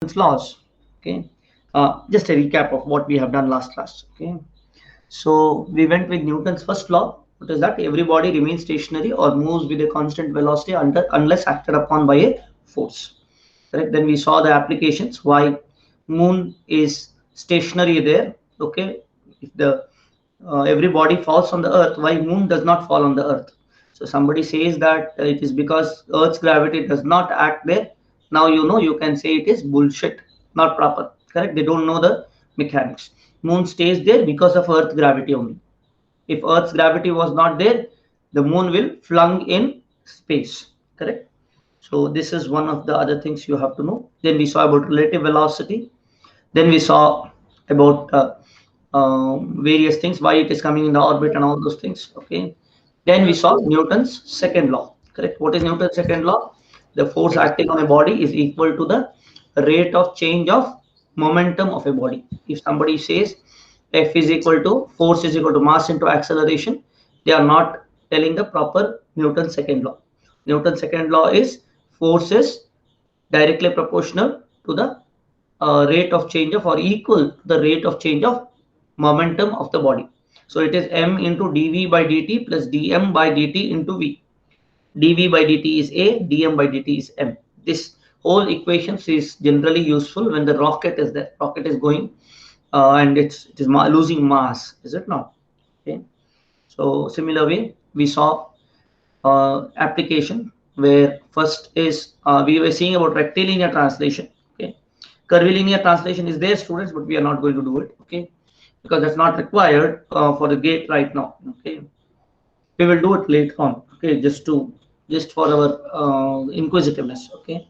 Newton's laws. Okay, just a recap of what we have done last class. Okay, so we went with Newton's first law. What is that? Every body remains stationary or moves with a constant velocity unless acted upon by a force. Correct. Then we saw the applications. Why moon is stationary there. Okay, if the every body falls on the earth, why moon does not fall on the earth? So somebody says that it is because earth's gravity does not act there. Now you know, you can say it is bullshit, not proper. Correct. They don't know the mechanics. Moon stays there because of earth gravity only. If earth's gravity was not there, the moon will flung in space. Correct. So this is one of the other things you have to know. Then we saw about relative velocity. Then we saw about various things, why it is coming in the orbit and all those things. Okay. Then we saw Newton's second law. Correct. What is Newton's second law? The force acting on a body is equal to the rate of change of momentum of a body. If somebody says F is equal to force is equal to mass into acceleration, they are not telling the proper Newton's second law. Newton's second law is force is directly proportional to the rate of change of or equal to the rate of change of momentum of the body. So it is m into dv by dt plus dm by dt into v. dv by dt is a, dm by dt is m. This whole equation is generally useful when the rocket is there. Rocket is going and it is losing mass, is it not? Okay. So similar way, we saw application where first is we were seeing about rectilinear translation. Okay, curvilinear translation is there, students, but we are not going to do it. Okay, because that's not required for the gate right now. Okay, we will do it later on. Okay, just for our inquisitiveness. Okay,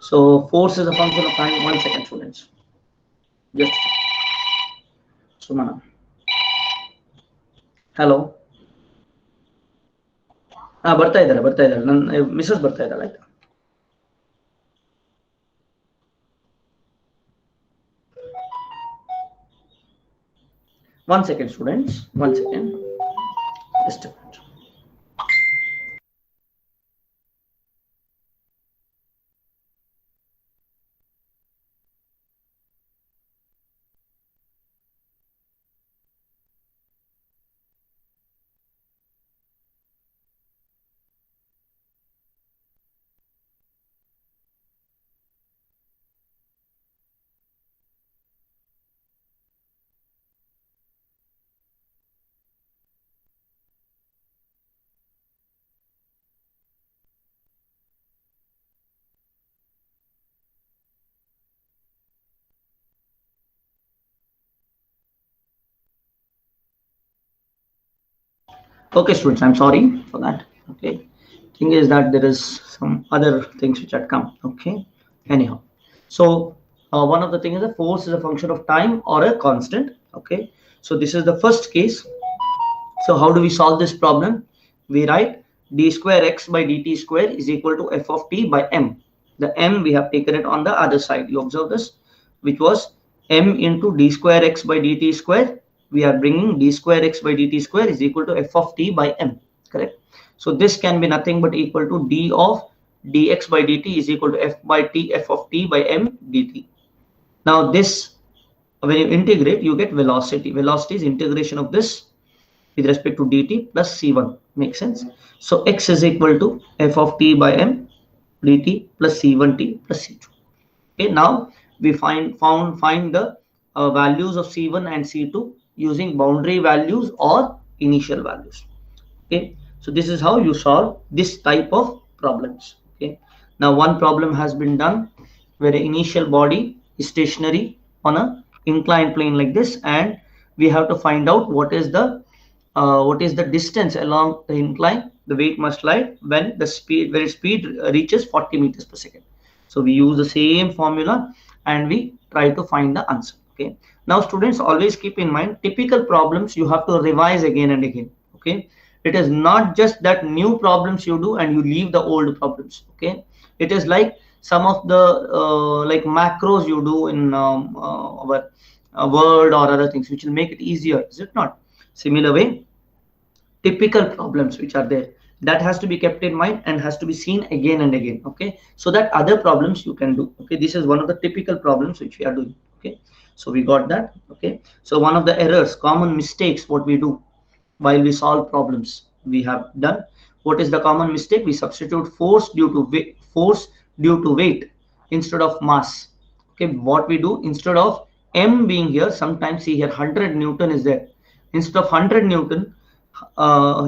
so force is a function of time. 1 second, students. Just Sumana. Hello. ಬರ್ತಾ ಇದ್ದಾರೆ ನನ್ನ Mrs ಬರ್ತಾ ಇದ್ದಾಳೆ ಆಯ್ತಾ. 1 second, students. 1 second. Just a minute. Okay, students, I'm sorry for that. Okay, thing is that there is some other things which had come. Okay, anyhow, so one of the things is the force is a function of time or a constant. Okay, so this is the first case. So how do we solve this problem? We write d square x by dt square is equal to f of t by m. The m we have taken it on the other side. You observe this, which was m into d square x by dt square. We are bringing d square x by dt square is equal to f of t by m. Correct. So this can be nothing but equal to d of dx by dt is equal to f by t f of t by m dt. Now this, when you integrate, you get velocity. Velocity is integration of this with respect to dt plus c1. Makes sense? So x is equal to f of t by m dt plus c1t plus c2. Okay, now we find the values of c1 and c2 using boundary values or initial values. Okay, so this is how you solve this type of problems. Okay, now one problem has been done where the initial body is stationary on a inclined plane like this, and we have to find out what is the distance along the incline the weight must lie when its speed reaches 40 meters per second. So we use the same formula and we try to find the answer. Okay, now students, always keep in mind typical problems you have to revise again and again. Okay, it is not just that new problems you do and you leave the old problems. Okay, it is like some of the like macros you do in our word or other things which will make it easier, is it not? Similar way, typical problems which are there, That has to be kept in mind and has to be seen again and again, okay, so that other problems you can do. Okay, this is one of the typical problems which we are doing. Okay, so we got that. Okay, so one of the errors, common mistakes, what we do while we solve problems, we have done. What is the common mistake? We substitute force due to weight instead of mass. Okay, what we do, instead of m being here, sometimes see here 100 newton is there, instead of 100 newton,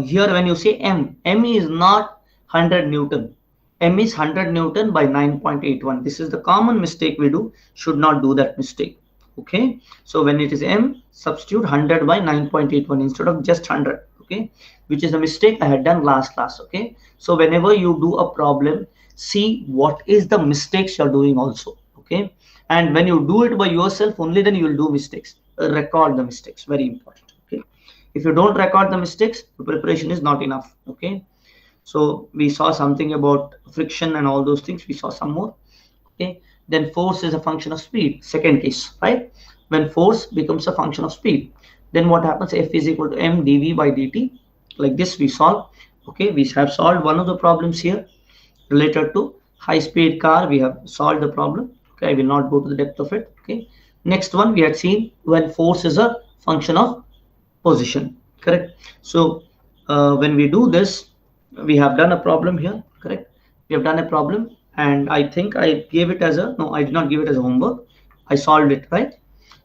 here when you say m is not 100 newton, m is 100 newton by 9.81. This is the common mistake we do. Should not do that mistake. Okay, so when it is m, substitute 100 by 9.81 instead of just 100. Okay, which is a mistake I had done last class. Okay, so whenever you do a problem, see what is the mistakes you're doing also. Okay, and when you do it by yourself only, then you will do mistakes. Record the mistakes, very important. Okay, if you don't record the mistakes, the preparation is not enough. Okay, so we saw something about friction and all those things. We saw some more. Okay, then force is a function of speed, second case, right? When force becomes a function of speed, then what happens? F is equal to m dv by dt. Like this we solve. Okay, we have solved one of the problems here related to high speed car. We have solved the problem. Okay, I will not go to the depth of it. Okay, next one we had seen when force is a function of position, correct? So when we do this, we have done a problem here, correct? We have done a problem, and I think I gave it as a, no, I did not give it as a homework. I solved it, right?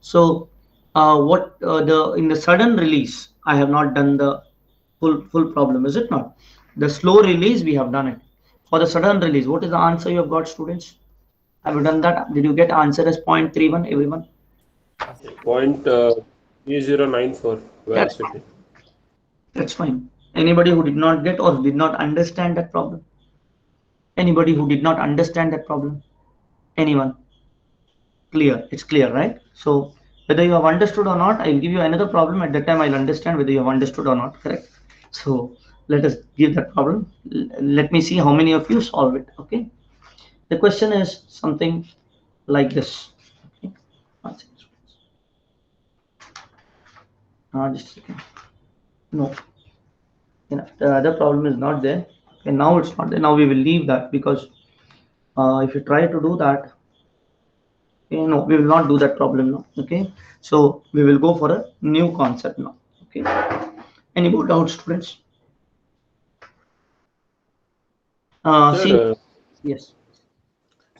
So what the in the sudden release, I have not done the full problem, is it not? The slow release we have done it. For the sudden release, what is the answer you have got, students? Have you done that? Did you get answer as 0.31, everyone? Point 3094 That's velocity. fine. That's fine. Anybody who did not get or did not understand that problem? Anybody who did not understand that problem? Anyone? Clear? It's clear, right? So whether you have understood or not, I'll give you another problem. At that time, I'll understand whether you have understood or not, correct? So let us give that problem. Let me see how many of you solve it, okay? The question is something like this. Okay? One second. Just a second. No, the other problem is not there. Okay, now it's not there. Now we will leave that because if you try to do that, okay, no, we will not do that problem now. Okay, so we will go for a new concept now. Okay, any more doubts, students? Sir, See, yes.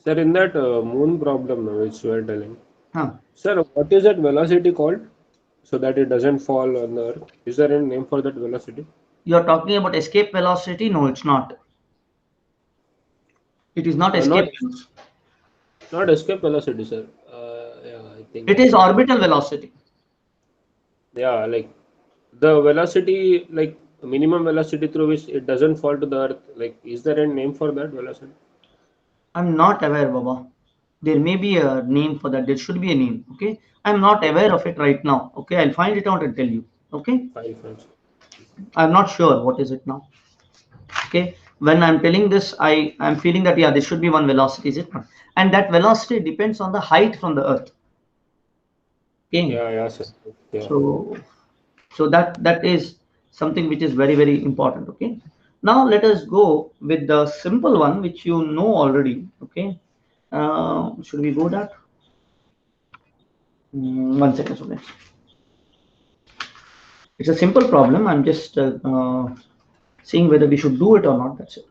sir, in that moon problem which you are telling, Huh. sir, what is that velocity called so that it doesn't fall on the earth? Is there any name for that velocity? You're talking about escape velocity? No, it's not. It is not escape Not velocity. not escape velocity, sir. Yeah, I think It I is got it. orbital velocity. Yeah, like the velocity, like minimum velocity through which it doesn't fall to the earth. Like, is there any name for that velocity? I'm not aware, Baba. There may be a name for that. There should be a name. Okay, I'm not aware of it right now. Okay, I'll find it out and tell you. Okay, Five, five. I'm not sure what is it now. Okay, when I'm telling this, I'm feeling that yeah, there should be one velocity, is it not? And that velocity depends on the height from the earth. Okay, Yeah, yeah, sir. Yeah. so that is something which is very important. Okay, now let us go with the simple one which you know already. Okay, should we go that? One second, okay. It's a simple problem. I'm just seeing whether we should do it or not. That's it.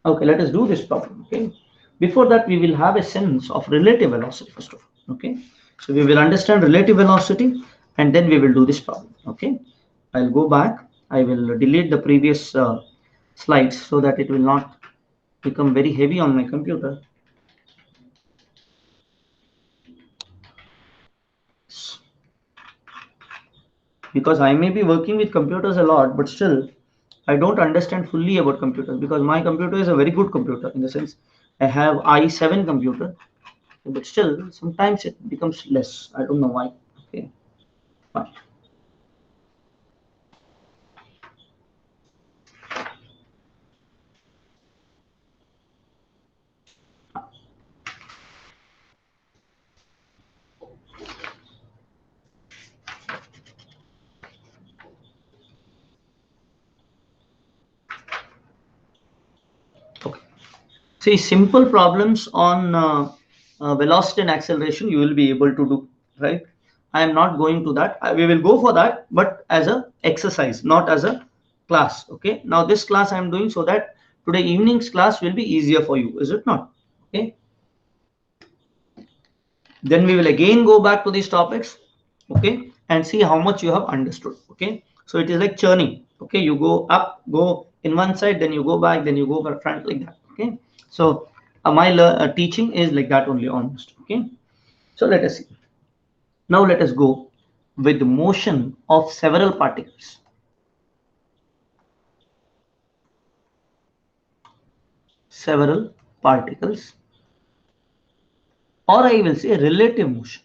Okay, let us do this problem. Okay, before that, we will have a sense of relative velocity first of all. Okay, so we will understand relative velocity and then we will do this problem. Okay, I'll go back. I will delete the previous slides so that it will not become very heavy on my computer. Because I may be working with computers a lot, but still I don't understand fully about computers because my computer is a very good computer in the sense I have i7 computer, but still sometimes it becomes less. I don't know why. Okay, fine. See, simple problems on velocity and acceleration you will be able to do, right? I am not going to that. We will go for that, but as a exercise, not as a class. Okay. Now this class I am doing so that today evening's class will be easier for you, is it not? Okay. Then we will again go back to these topics, okay, and see how much you have understood. Okay. So it is like churning. Okay. You go up, go in one side, then you go back, then you go back front, like that. Okay. So my teaching is like that only, almost. Okay. So let us see. Now let us go with the motion of several particles. Several particles, or I will say relative motion.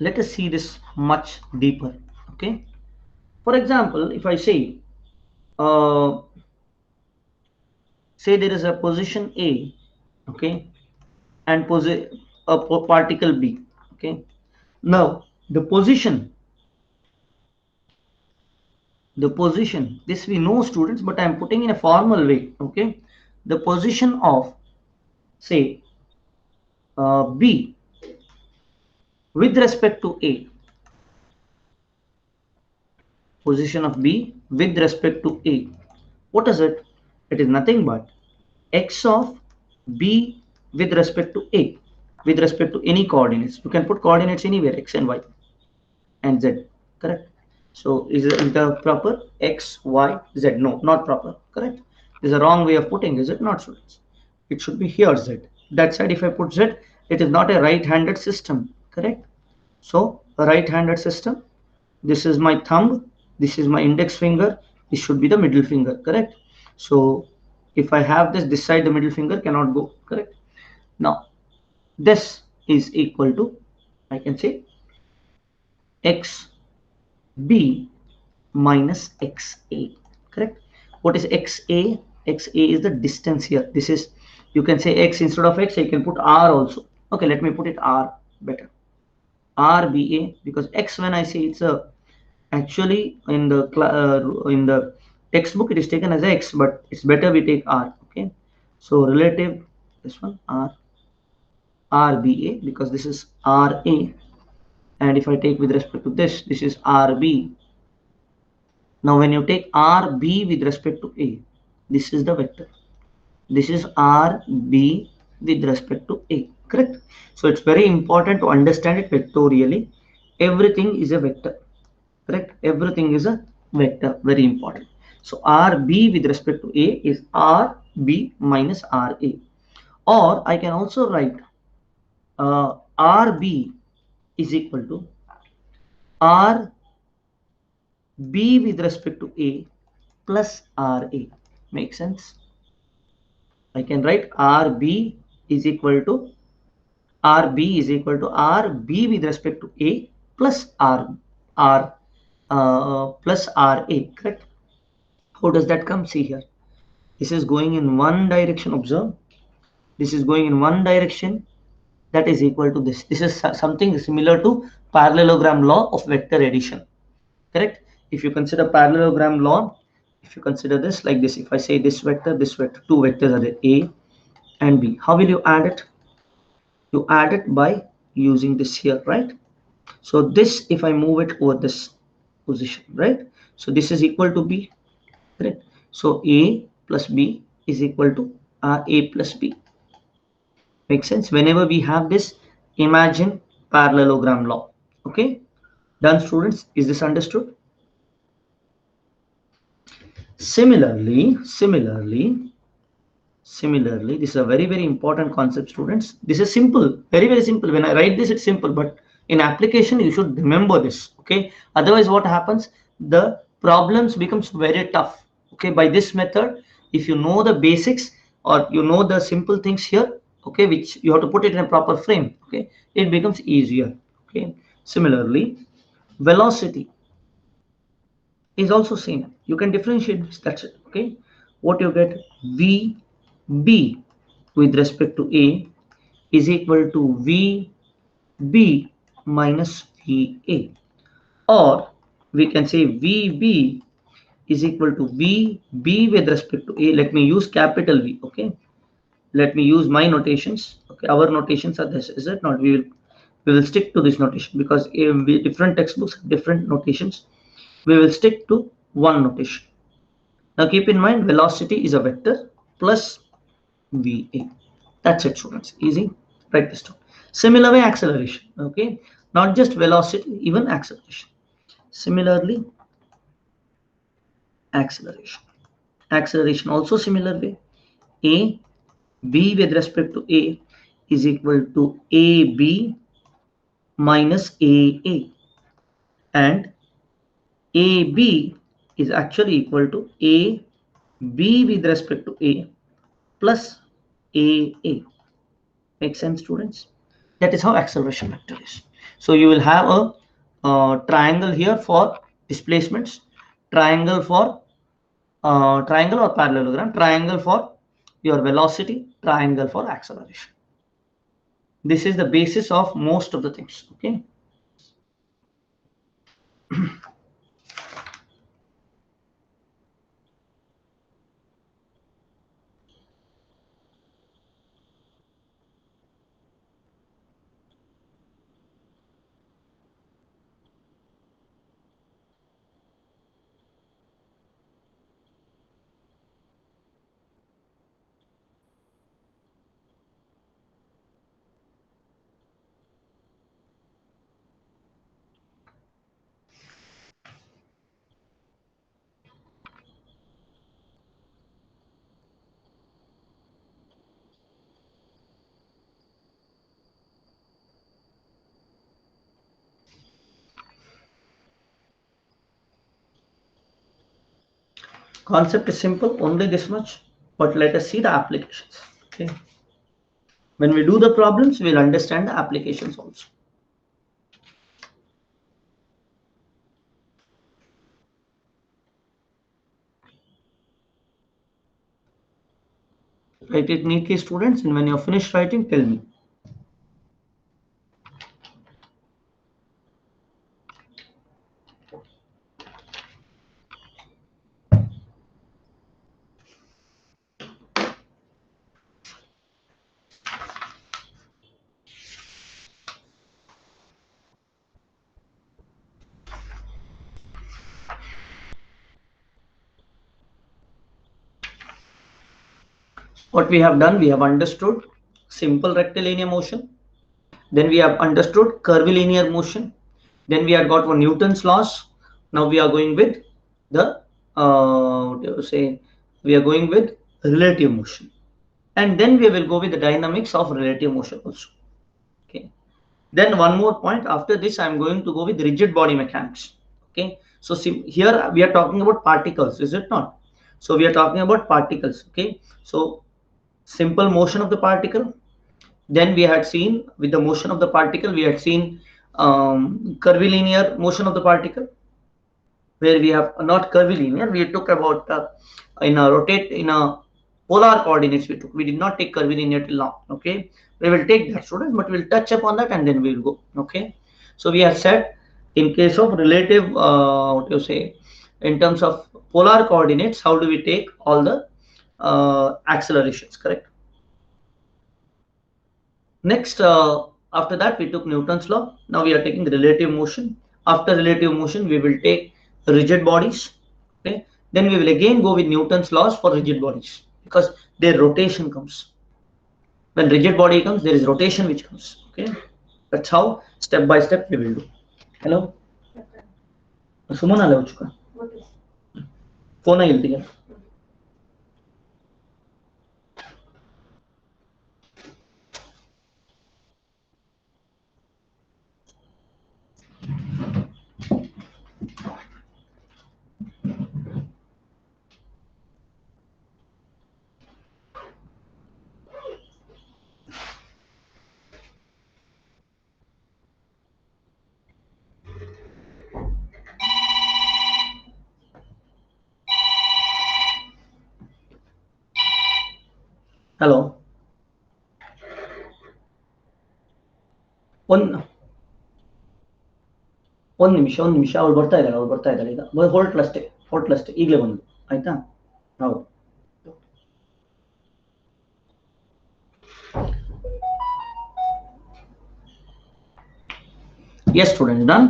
Let us see this much deeper. Okay. For example, if I say say there is a position A, okay, and a particle B, okay. Now the position, this we know, students, but I am putting in a formal way, okay. The position of, say, B with respect to A, position of B with respect to A, what is it? It is nothing but x of B with respect to A, with respect to any coordinates. You can put coordinates anywhere, x and y and z, correct? So is the proper x, y, z? No, not proper, correct? This is a wrong way of putting, is it not, students? It should be here z. That side if I put z, it is not a right-handed system, correct? So a right-handed system, this is my thumb, this is my index finger, this should be the middle finger, correct? So if I have this side, the middle finger cannot go, correct? Now this is equal to, I can say, x B minus XA, correct? What is XA? XA is the distance here. This is, you can say X instead of X, you can put R also. Okay, let me put it R better. RBA, because X, when I say it's a, actually in the textbook it is taken as X, but it's better we take R, okay? So relative, this one RBA, because this is RA, and if I take with respect to this is RB. Now when you take RB with respect to A, this is the vector. This is RB with respect to A, correct? So it's very important to understand it vectorially. Everything is a vector, correct? Everything is a vector, very important. So RB with respect to A is RB minus RA. Or I can also write RB is equal to RB with respect to A plus RA. Make sense? I can write RB is equal to RB with respect to A plus R plus RA, correct? How does that come? See here. This is going in one direction, observe. This is going in one direction, that is equal to this. This is something similar to parallelogram law of vector addition, correct? If you consider parallelogram law, if you consider this like this, if I say this vector, two vectors are there, A and B, how will you add it? You add it by using this here, right? So this, if I move it over this position, right? So this is equal to B, correct? So A plus B is equal to A plus B. Makes sense? Whenever we have this, imagine parallelogram law. Okay, done, students? Is this understood? Similarly, this is a very, very important concept, students. This is simple, very, very simple. When I write this, it's simple, but in application, you should remember this. Okay, otherwise what happens? The problems becomes very tough. Okay, by this method, if you know the basics or you know the simple things here, okay, which you have to put it in a proper frame, okay, it becomes easier. Okay, similarly, velocity is also same. You can differentiate this, that's it. Okay, what you get, VB with respect to A is equal to VB minus VA, or we can say VB is equal to VB with respect to A. Let me use capital V. Okay. Let me use my notations. Okay. Our notations are this. Is it not? We will stick to this notation because different textbooks have different notations. We will stick to one notation. Now keep in mind velocity is a vector plus VA. That's it, students. Easy. Write this down. Similar way acceleration. Okay. Not just velocity, even acceleration. Similarly, acceleration. Acceleration also similar way. A B with respect to A is equal to AB minus AA, and AB is actually equal to AB with respect to A plus AA. Make sense, students? That is how acceleration vector is. So you will have a triangle here for displacements, triangle for triangle or parallelogram, triangle for your velocity, triangle for acceleration. This is the basis of most of the things. Okay. Concept is simple, only this much, but let us see the applications. Okay. When we do the problems, we'll understand the applications also. Write it neatly, students, and when you're finished writing, tell me. What we have done, we have understood simple rectilinear motion. Then we have understood curvilinear motion. Then we have got one Newton's laws. Now we are going with the we are going with relative motion, and then we will go with the dynamics of relative motion also. Okay. Then one more point. After this, I am going to go with rigid body mechanics. Okay. So here we are talking about particles, is it not? So we are talking about particles. Okay. So simple motion of the particle. Then we had seen with the motion of the particle, we had seen curvilinear motion of the particle, where we have not curvilinear. We took about in a rotate in a polar coordinates. We did not take curvilinear till now. Okay, we will take that, students, but we'll touch upon that and then we will go. Okay, so we have said in case of relative, what you say, in terms of polar coordinates, how do we take all the accelerations? Correct. Next, after that, we took Newton's law. Now we are taking relative motion. After relative motion, we will take rigid bodies. Okay. Then we will again go with Newton's laws for rigid bodies because their rotation comes. When rigid body comes, there is rotation which comes. Okay. That's how step by step we will do. Hello. Suman आला हो चुका. Phone आई जल्दी. Hello. ಒಂದು ನಿಮಿಷ ಅವ್ರು ಬರ್ತಾ ಇದ್ದಾರೆ ಈಗ ಹೋಲ್ಡ್ ಅಷ್ಟೇ. ಹೋಟ್ಲಷ್ಟೇ ಈಗಲೇ ಬಂದು ಆಯ್ತಾ ಹೌದು yes students done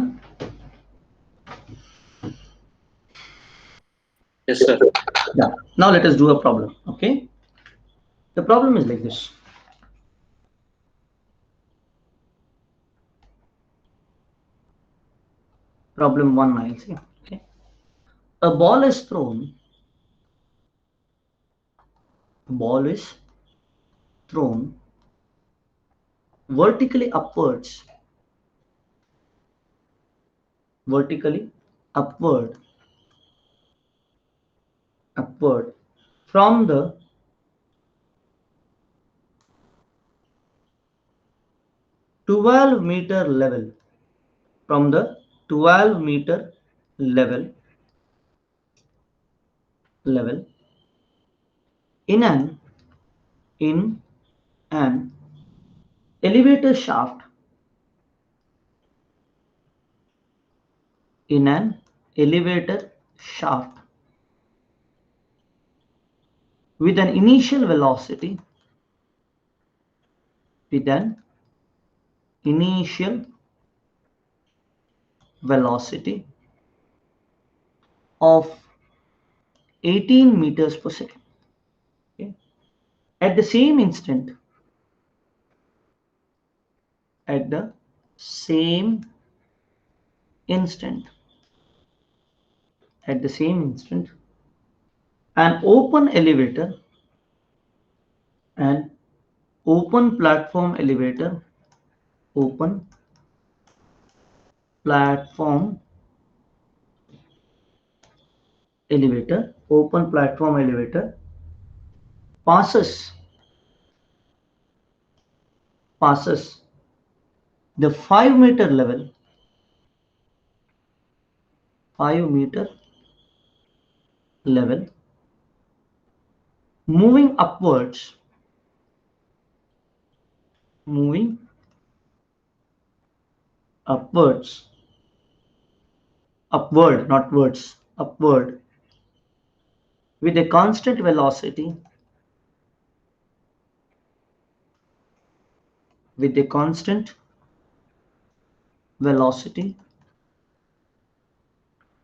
Yes, sir. yeah now let us do a problem okay the problem is like this problem 1 I'll say okay a ball is thrown vertically upward upward from the 12-meter level level in an elevator shaft with an initial velocity of 18 meters per second. Okay. At the same instant, an open platform elevator passes the 5-meter level moving upwards upward not words upward with a constant velocity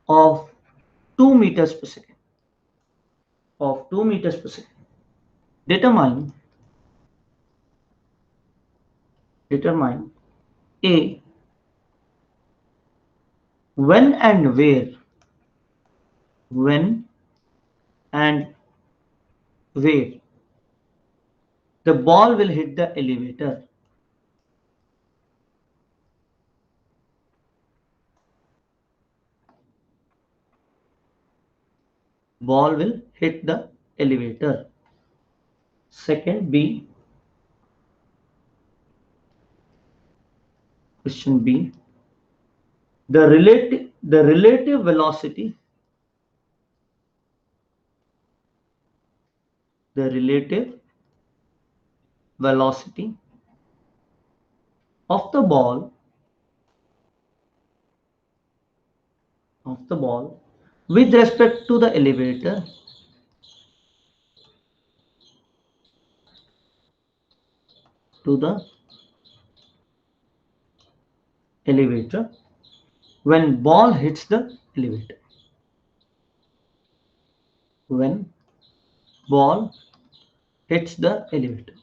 of 2 meters per second. Determine A, when and where the ball will hit the elevator. Second, B. Question B. The relative velocity of the ball with respect to the elevator when ball hits the elevator.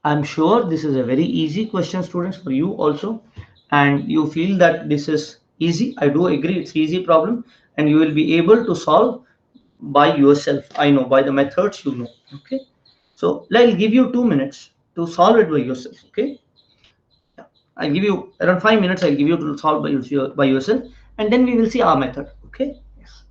I'm sure this is a very easy question, students, for you also, and you feel that this is easy. I do agree it's easy problem, and you will be able to solve by yourself. I know by the methods you know. Okay, so I'll give you 2 minutes to solve it by yourself. Okay, I'll give you around 5 minutes. I'll give you to solve by yourself, and then we will see our method. Okay. Yes.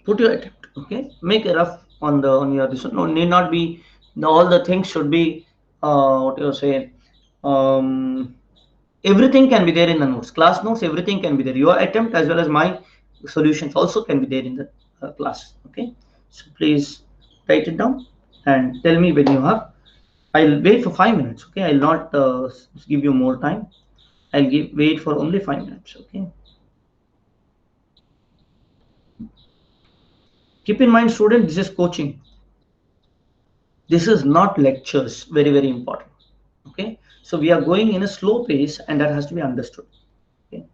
Put your attempt. Okay, make a rough on your this one. No, need not be all the things should be what you say. Everything can be there in the notes, class notes, everything can be there. Your attempt as well as my solutions also can be there in the class. Okay, so please write it down and tell me when you have. I'll wait for 5 minutes. Okay, I'll not give you more time. I'll wait for only 5 minutes. Okay. Keep in mind, student, this is coaching. This is not lectures. Very, very important. Okay. So we are going in a slow pace, and that has to be understood. Okay.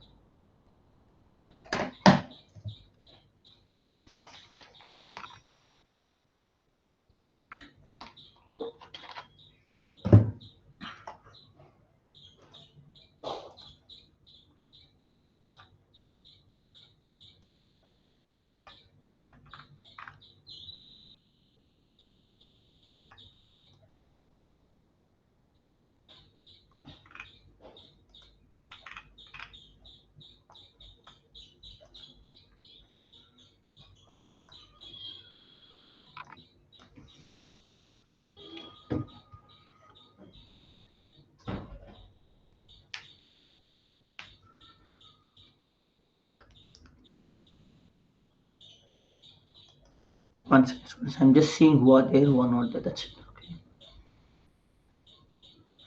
One second, students. I'm just seeing who are there, who are not there. That's it.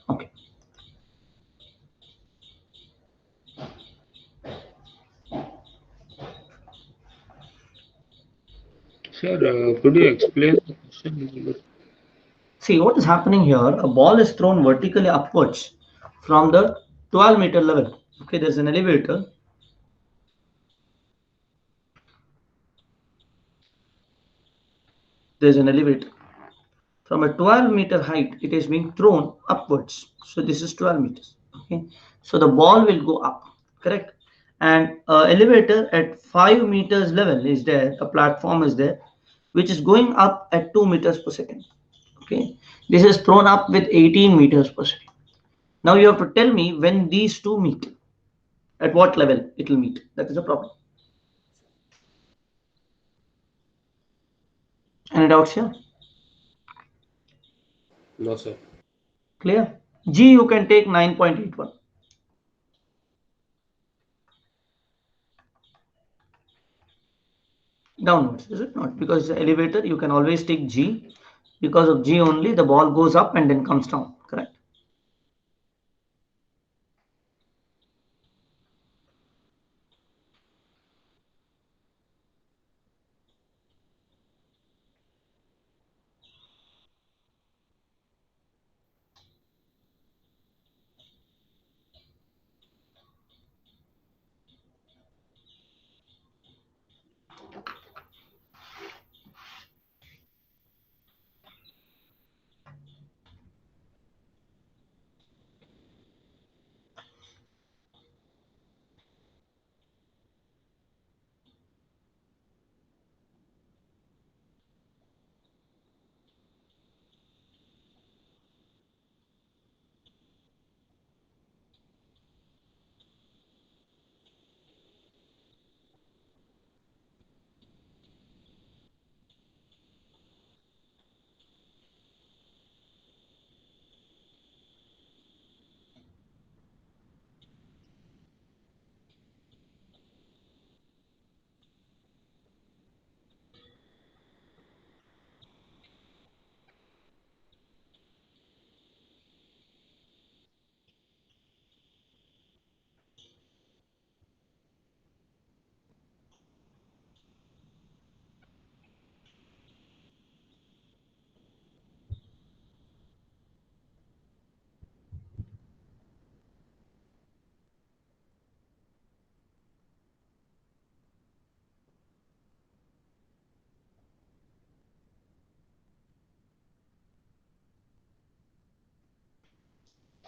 Okay. Okay. Sir, could you explain the question? See what is happening here. A ball is thrown vertically upwards from the 12-meter level. Okay, there's an elevator. There's an elevator. From a 12-meter height, it is being thrown upwards. So this is 12 meters. Okay, so the ball will go up. Correct. And elevator at 5 meters level is there. A platform is there, which is going up at 2 meters per second. Okay, this is thrown up with 18 meters per second. Now you have to tell me when these two meet, at what level it will meet. That is the problem. Any doubts here? No, sir. Clear? G you can take 9.81. Downwards, is it not? Because the elevator, you can always take G. Because of G only, the ball goes up and then comes down. Correct?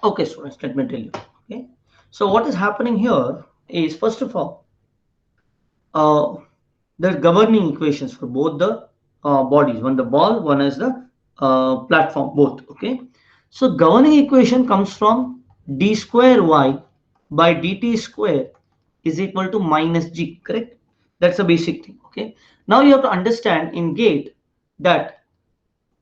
Okay, students, let me tell you. Okay. So what is happening here is, first of all, uh, there are governing equations for both the bodies. One the ball, one is the platform, both. Okay. So governing equation comes from d square y by dt square is equal to minus g. Correct. That's a basic thing. Okay. Now you have to understand in gate that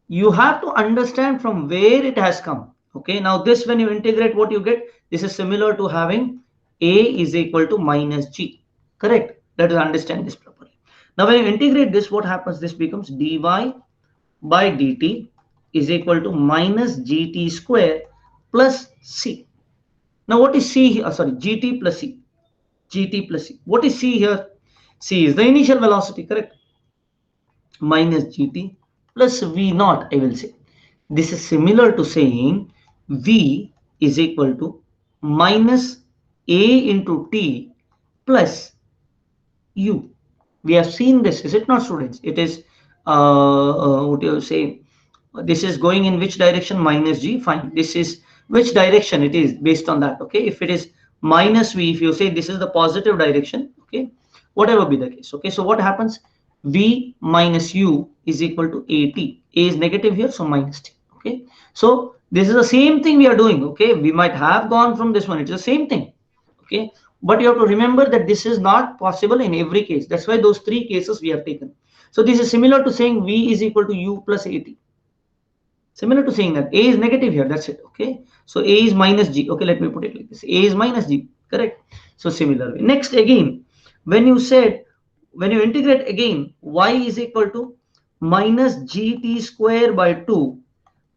you have to understand from where it has come. Okay, now this, when you integrate, what you get, this is similar to having a is equal to minus g. Correct? Let us understand this properly. Now when you integrate this, what happens? This becomes dy by dt is equal to minus gt square plus c. Now what is c here? Sorry, gt plus c. Gt plus c. What is c here? C is the initial velocity, correct? Minus gt plus v naught, I will say. This is similar to saying v is equal to minus a into t plus u. We have seen this, is it not, students? It is, what do you say? This is going in which direction? Minus g. Fine. This is which direction it is based on that. Okay. If it is minus v, if you say this is the positive direction, okay, whatever be the case. Okay. So what happens? V minus u is equal to at. A is negative here, so minus t. Okay. So this is the same thing we are doing. Okay. We might have gone from this one. It's the same thing. Okay. But you have to remember that this is not possible in every case. That's why those three cases we have taken. So this is similar to saying v is equal to u plus at. Similar to saying that a is negative here, that's it. Okay, so a is minus g. Okay, let me put it like this: a is minus g, correct? So similarly, next again, when you said, when you integrate again, y is equal to minus gt square by 2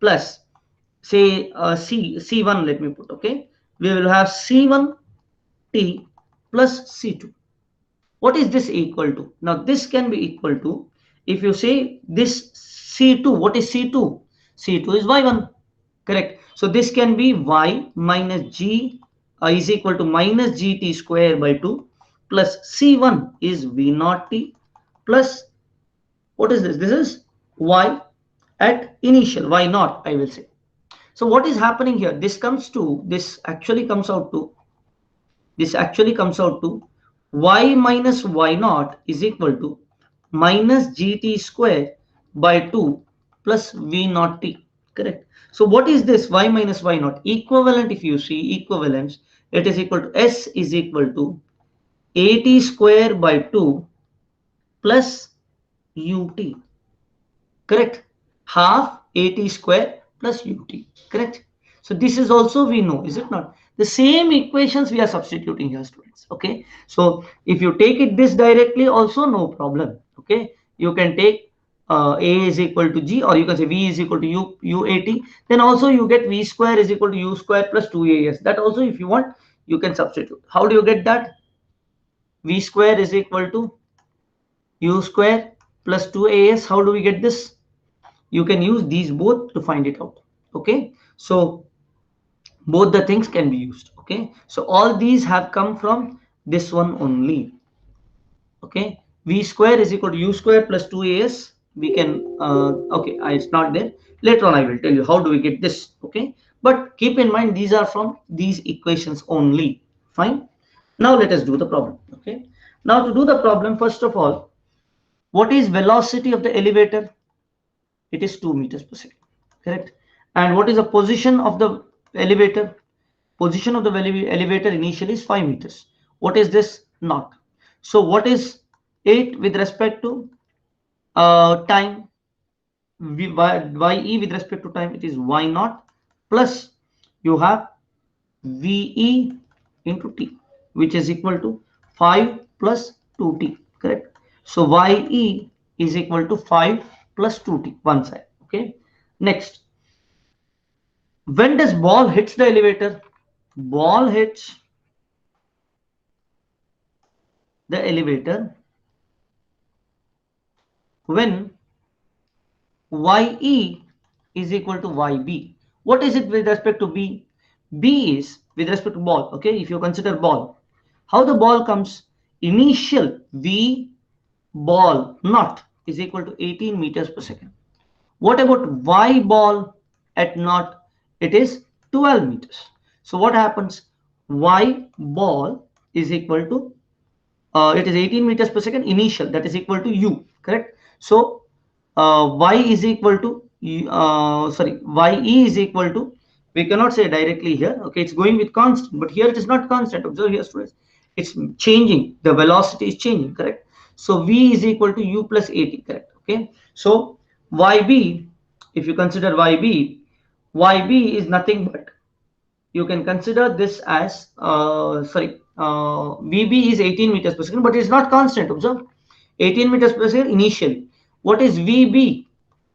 plus, say, c1, let me put. Okay, we will have c1 t plus c2. What is this equal to? Now this can be equal to, if you say this C2, what is C2? C2 is Y1, correct? So this can be Y minus G is equal to minus GT square by 2 plus C1 is V naught T plus, what is this? This is Y at initial, Y naught, I will say. So what is happening here? This actually comes out to y minus y naught is equal to minus gt square by 2 plus v naught t, correct? So what is this y minus y naught? Equivalent, if you see equivalence, it is equal to s is equal to at square by 2 plus ut, correct? Half at square plus ut, correct? So this is also we know, is it not? The same equations we are substituting here, students. Okay, so if you take it this directly also, no problem. Okay, you can take a is equal to g, or you can say v is equal to uat. Then also you get v square is equal to u square plus 2as. That also, if you want, you can substitute. How do you get that? V square is equal to u square plus 2as. How do we get this? You can use these both to find it out. Okay, so both the things can be used. Okay, so all these have come from this one only. Okay, v square is equal to u square plus 2as. We can okay, it's not there. Later on I will tell you how do we get this. Okay, but keep in mind these are from these equations only. Fine. Now let us do the problem. Okay, now to do the problem, first of all, what is velocity of the elevator? It is 2 meters per second, correct? And what is the position of the elevator? Position of the elevator initially is 5 meters. What is this? Naught. So what is it with respect to time? Ye with respect to time, it is y naught plus you have ve into t, which is equal to 5 plus 2t, correct? So ye is equal to 5 plus 2t, one side. Okay, next, when does ball hits the elevator? Ball hits the elevator when ye is equal to yb. What is it with respect to b? B is with respect to ball. Okay, if you consider ball, how the ball comes? Initial v ball naught is equal to 18 meters per second. What about y ball at naught? It is 12 meters. So what happens? Y ball is equal to it is 18 meters per second initial, that is equal to u, correct? So y is equal to ye is equal to, we cannot say directly here. Okay, it's going with constant, but here it is not constant. Observe here, students, it's changing, the velocity is changing, correct? So v is equal to u plus at, correct? Okay, so yb, if you consider yb, YB is nothing but, you can consider this as, VB is 18 meters per second, but it's not constant. Observe, 18 meters per second initially. What is VB?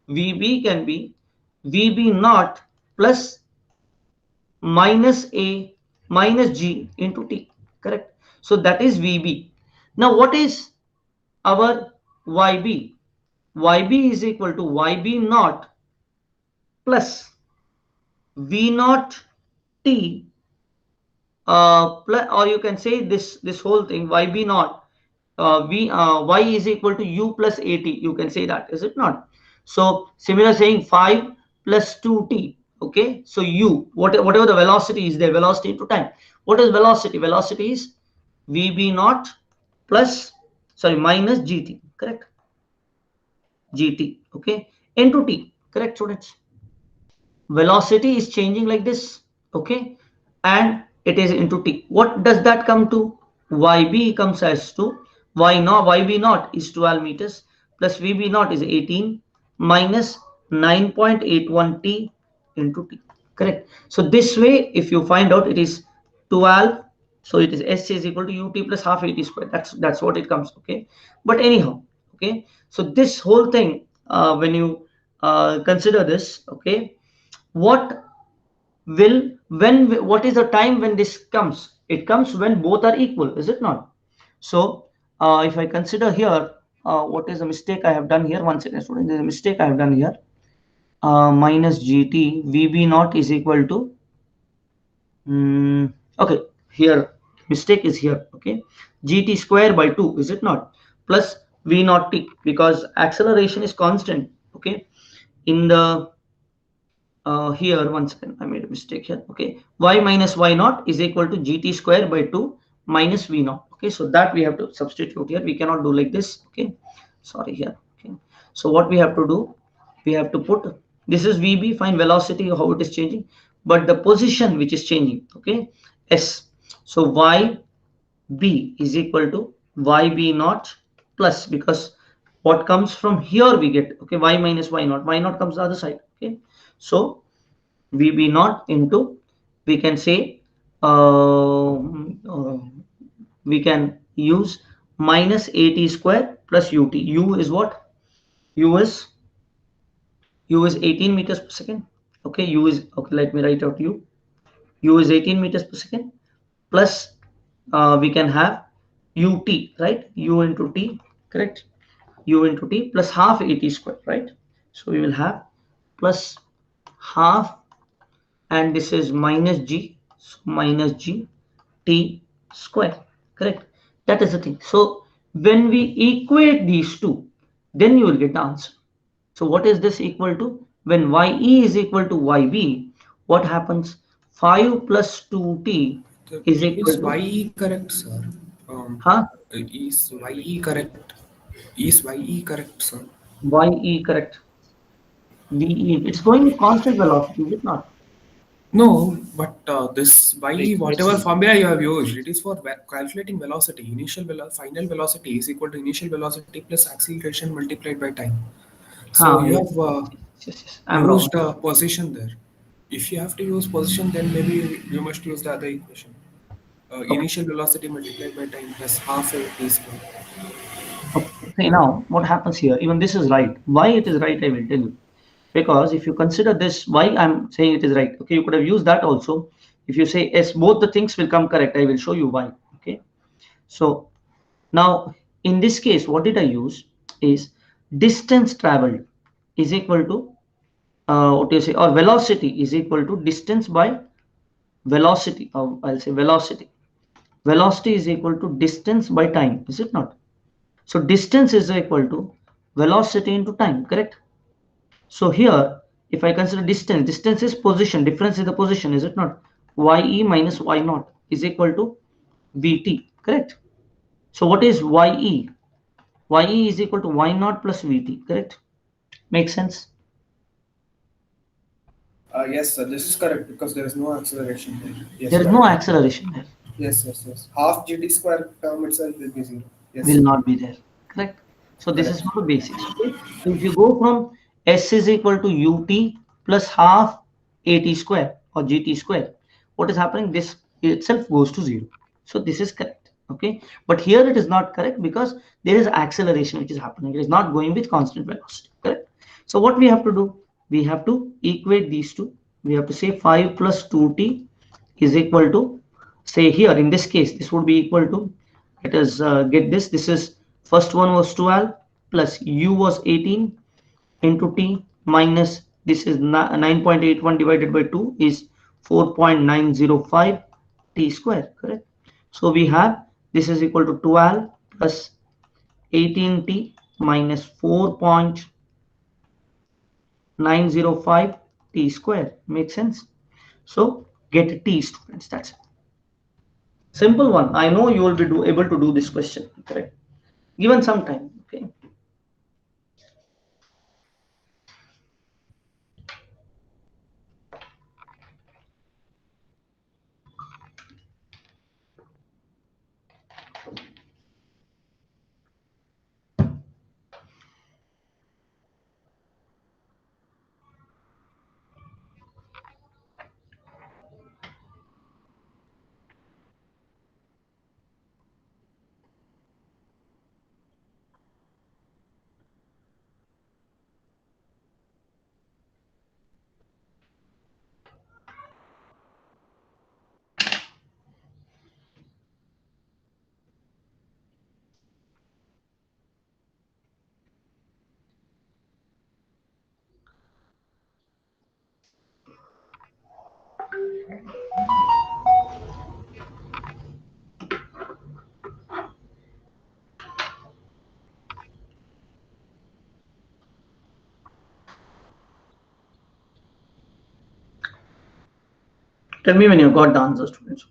VB can be VB naught plus minus A minus G into T. Correct. So that is VB. Now what is our YB? YB is equal to YB naught plus V naught T, plus, or you can say this whole thing YB naught, Y is equal to U plus AT. You can say that, is it not? So similar saying 5 plus 2T. Okay, so U, whatever the velocity is there, velocity into time. What is velocity? Velocity is VB naught plus, sorry, minus GT. Correct. GT. Okay, into T. Correct, students. Velocity is changing like this. Okay, and it is into T. What does that come to? YB comes as to Y naught, YB naught is 12 meters plus VB naught is 18 minus 9.81 T into T. Correct. So this way, if you find out, it is 12. So it is S is equal to UT plus half AT squared. That's what it comes. Okay. But anyhow, okay. So this whole thing, when you consider this, okay, what what is the time when this comes? It comes when both are equal, is it not? So if I consider here, what is the mistake I have done here? One second, student. There's a mistake I have done here. Minus GT VB naught is equal to, okay, here mistake is here. Okay, GT square by 2, is it not? Plus V naught T, because acceleration is constant. Okay, in the here, one second, I made a mistake here. Okay, Y minus Y naught is equal to GT square by 2 minus V naught. Okay, so that we have to substitute here. We cannot do like this. Okay, sorry here. Okay, so what we have to do, we have to put, this is VB, find velocity, how it is changing, but the position which is changing. Okay, S. So YB is equal to YB naught plus, because what comes from here we get, okay, Y minus Y naught. Y naught comes the other side. Okay, so VB naught into, we can say, we can use minus AT square plus UT. U is what? U is 18 meters per second. Okay, U is, okay, let me write out U. U is 18 meters per second plus, we can have UT, right? U into T, correct? U into T plus half AT square, right? So we will have plus half, and this is minus G, so minus G T square. Correct. That is the thing. So when we equate these two, then you will get the answer. So what is this equal to? When YE is equal to YB, what happens? 5 plus 2T is equal Is to, YE correct, sir? huh? Is YE correct? Is YE correct, sir? YE correct. VE, it's going with constant velocity, is it not? No, but this YE, whatever Yes. formula you have used, it is for calculating velocity. Final velocity is equal to initial velocity plus acceleration multiplied by time. So you Yes. have Yes. I'm wrong. used position there. If you have to use position, then maybe you must use the other equation. Okay. Initial velocity multiplied by time plus half a t square. Okay. Now, what happens here? Even this is right. Why it is right, I will tell you. Because if you consider this, why I'm saying it is right. Okay, you could have used that also. If you say yes, both the things will come correct. I will show you why. Okay. So now in this case, what did I use is distance traveled is equal to, what do you say, or velocity is equal to distance by velocity. I'll say velocity. Velocity is equal to distance by time. Is it not? So distance is equal to velocity into time. Correct. So here, if I consider distance, distance is position, difference is the position, is it not? YE minus Y naught is equal to VT, correct? So what is YE? YE is equal to Y naught plus VT, correct? Makes sense? Yes, sir. This is correct because there is no acceleration there. Yes, There is no correct. acceleration there, Yes. Half GT square term itself will be zero. Yes, will sir. not be there, correct? So this is Correct. for the basics, okay? So if you go from S is equal to UT plus half at square or gt square, what is happening? This itself goes to 0. So this is correct. Okay, but here it is not correct because there is acceleration which is happening. It is not going with constant velocity. Correct. So what we have to do? We have to equate these two. We have to say 5 plus 2t is equal to, say here in this case, this would be equal to, let us get this. This is first one was 12 plus u was 18 into t minus this is 9.81 divided by 2 is 4.905 t square. Correct. So we have this is equal to 12 plus 18t minus 4.905 t square. Makes sense? So get t, students. That's it. Simple one. I know you will be able to do this question. Correct. Given some time. Okay. Tell me when you got the answer, students.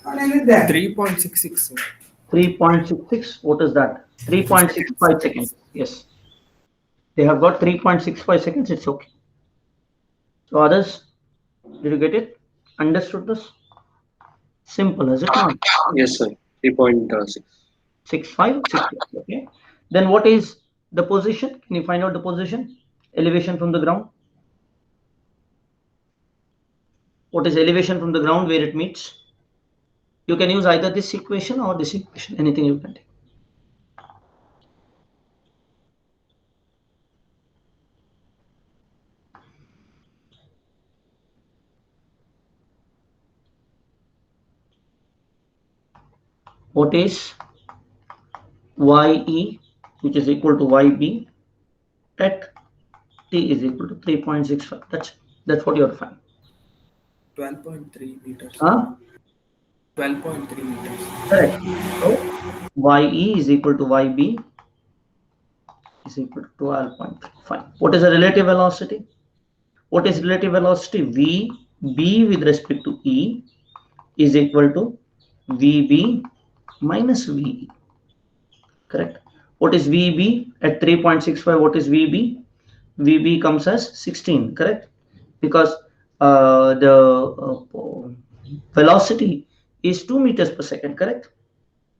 What is it there? 3.66. 3.66. What is that? 3.65 seconds. Yes. They have got 3.65 seconds. It's okay. So others, did you get it? Understood this? Simple, is it not? Yes, sir. 3.6. 65. Okay. Then what is the position? Can you find out the position? Elevation from the ground. What is elevation from the ground where it meets? You can use either this equation or this equation. Anything you can take. What is YE, which is equal to YB at T is equal to 3.65. That's what you have to find. 12.3 meters. Huh? 12.3 meters. Correct. So YE is equal to YB is equal to 12.5. What is the relative velocity? What is relative velocity? VB with respect to E is equal to VB minus VE. Correct. What is VB at 3.65? What is VB? VB comes as 16. Correct. Because the velocity is 2 meters per second. Correct.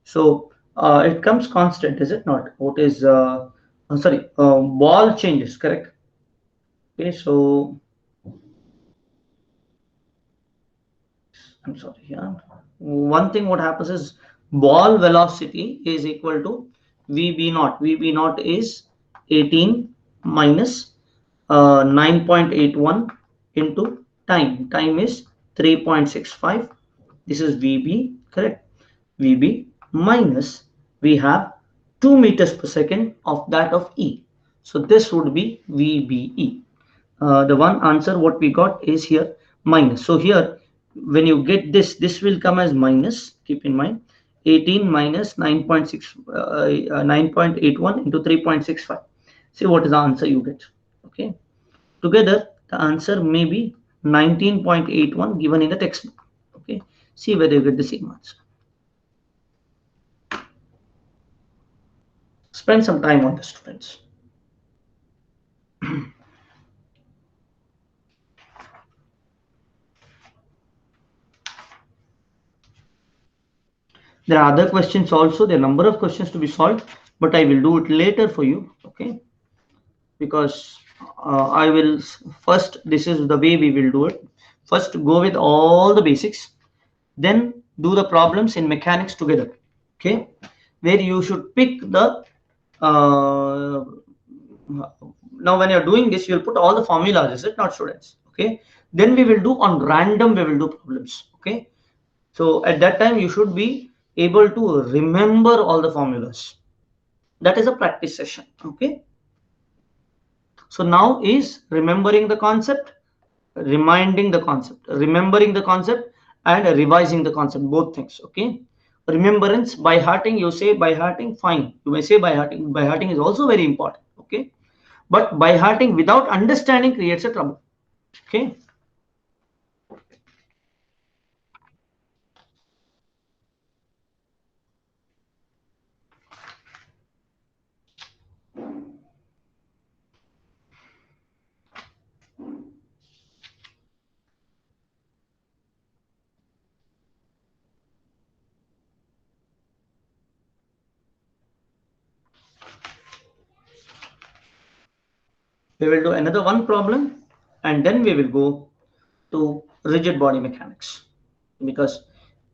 So it comes constant, is it not? What is sorry, ball changes. Correct. Okay, so I'm sorry. Yeah, one thing what happens is ball velocity is equal to VB naught. VB naught is 18 minus 9.81 into time. Time is 3.65. This is VB, correct? VB minus we have 2 meters per second of that of E. So this would be VBE. The one answer what we got is here minus. So here when you get this, this will come as minus. Keep in mind 18 minus 9.81 into 3.65. See what is the answer you get. Okay. Together the answer may be 19.81 given in the textbook. Okay. See whether you get the same answer. Spend some time on the students. There are other questions also. There are a number of questions to be solved, but I will do it later for you. Okay. Because I will first, this is the way we will do it. First go with all the basics, then do the problems in mechanics together. Okay. Where you should pick the now when you're doing this, you'll put all the formulas, is it not, students? Okay. Then we will do on random, we will do problems. Okay. So at that time you should be able to remember all the formulas. That is a practice session. Okay. So now is remembering the concept, reminding the concept, remembering the concept and revising the concept, both things. Okay. Remembrance, by hearting, you say by hearting, fine. You may say by hearting. By hearting is also very important. Okay. But by hearting without understanding creates a trouble. Okay. We will do another one problem and then we will go to rigid body mechanics, because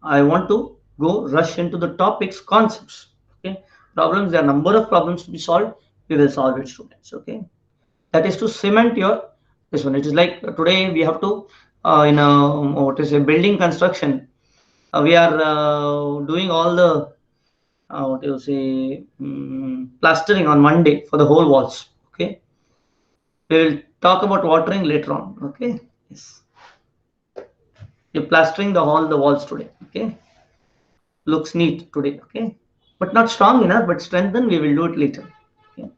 I want to go rush into the topics, concepts. Okay. Problems, there are a number of problems to be solved. We will solve it, students. Okay. That is to cement your this one. It is like today we have to in a what is a building construction. We are doing all the what do you say plastering on Monday for the whole walls. Okay. We will talk about watering later on. Okay. Yes. You're plastering the walls today. Okay. Looks neat today. Okay. But not strong enough, but strengthen. We will do it later. Okay.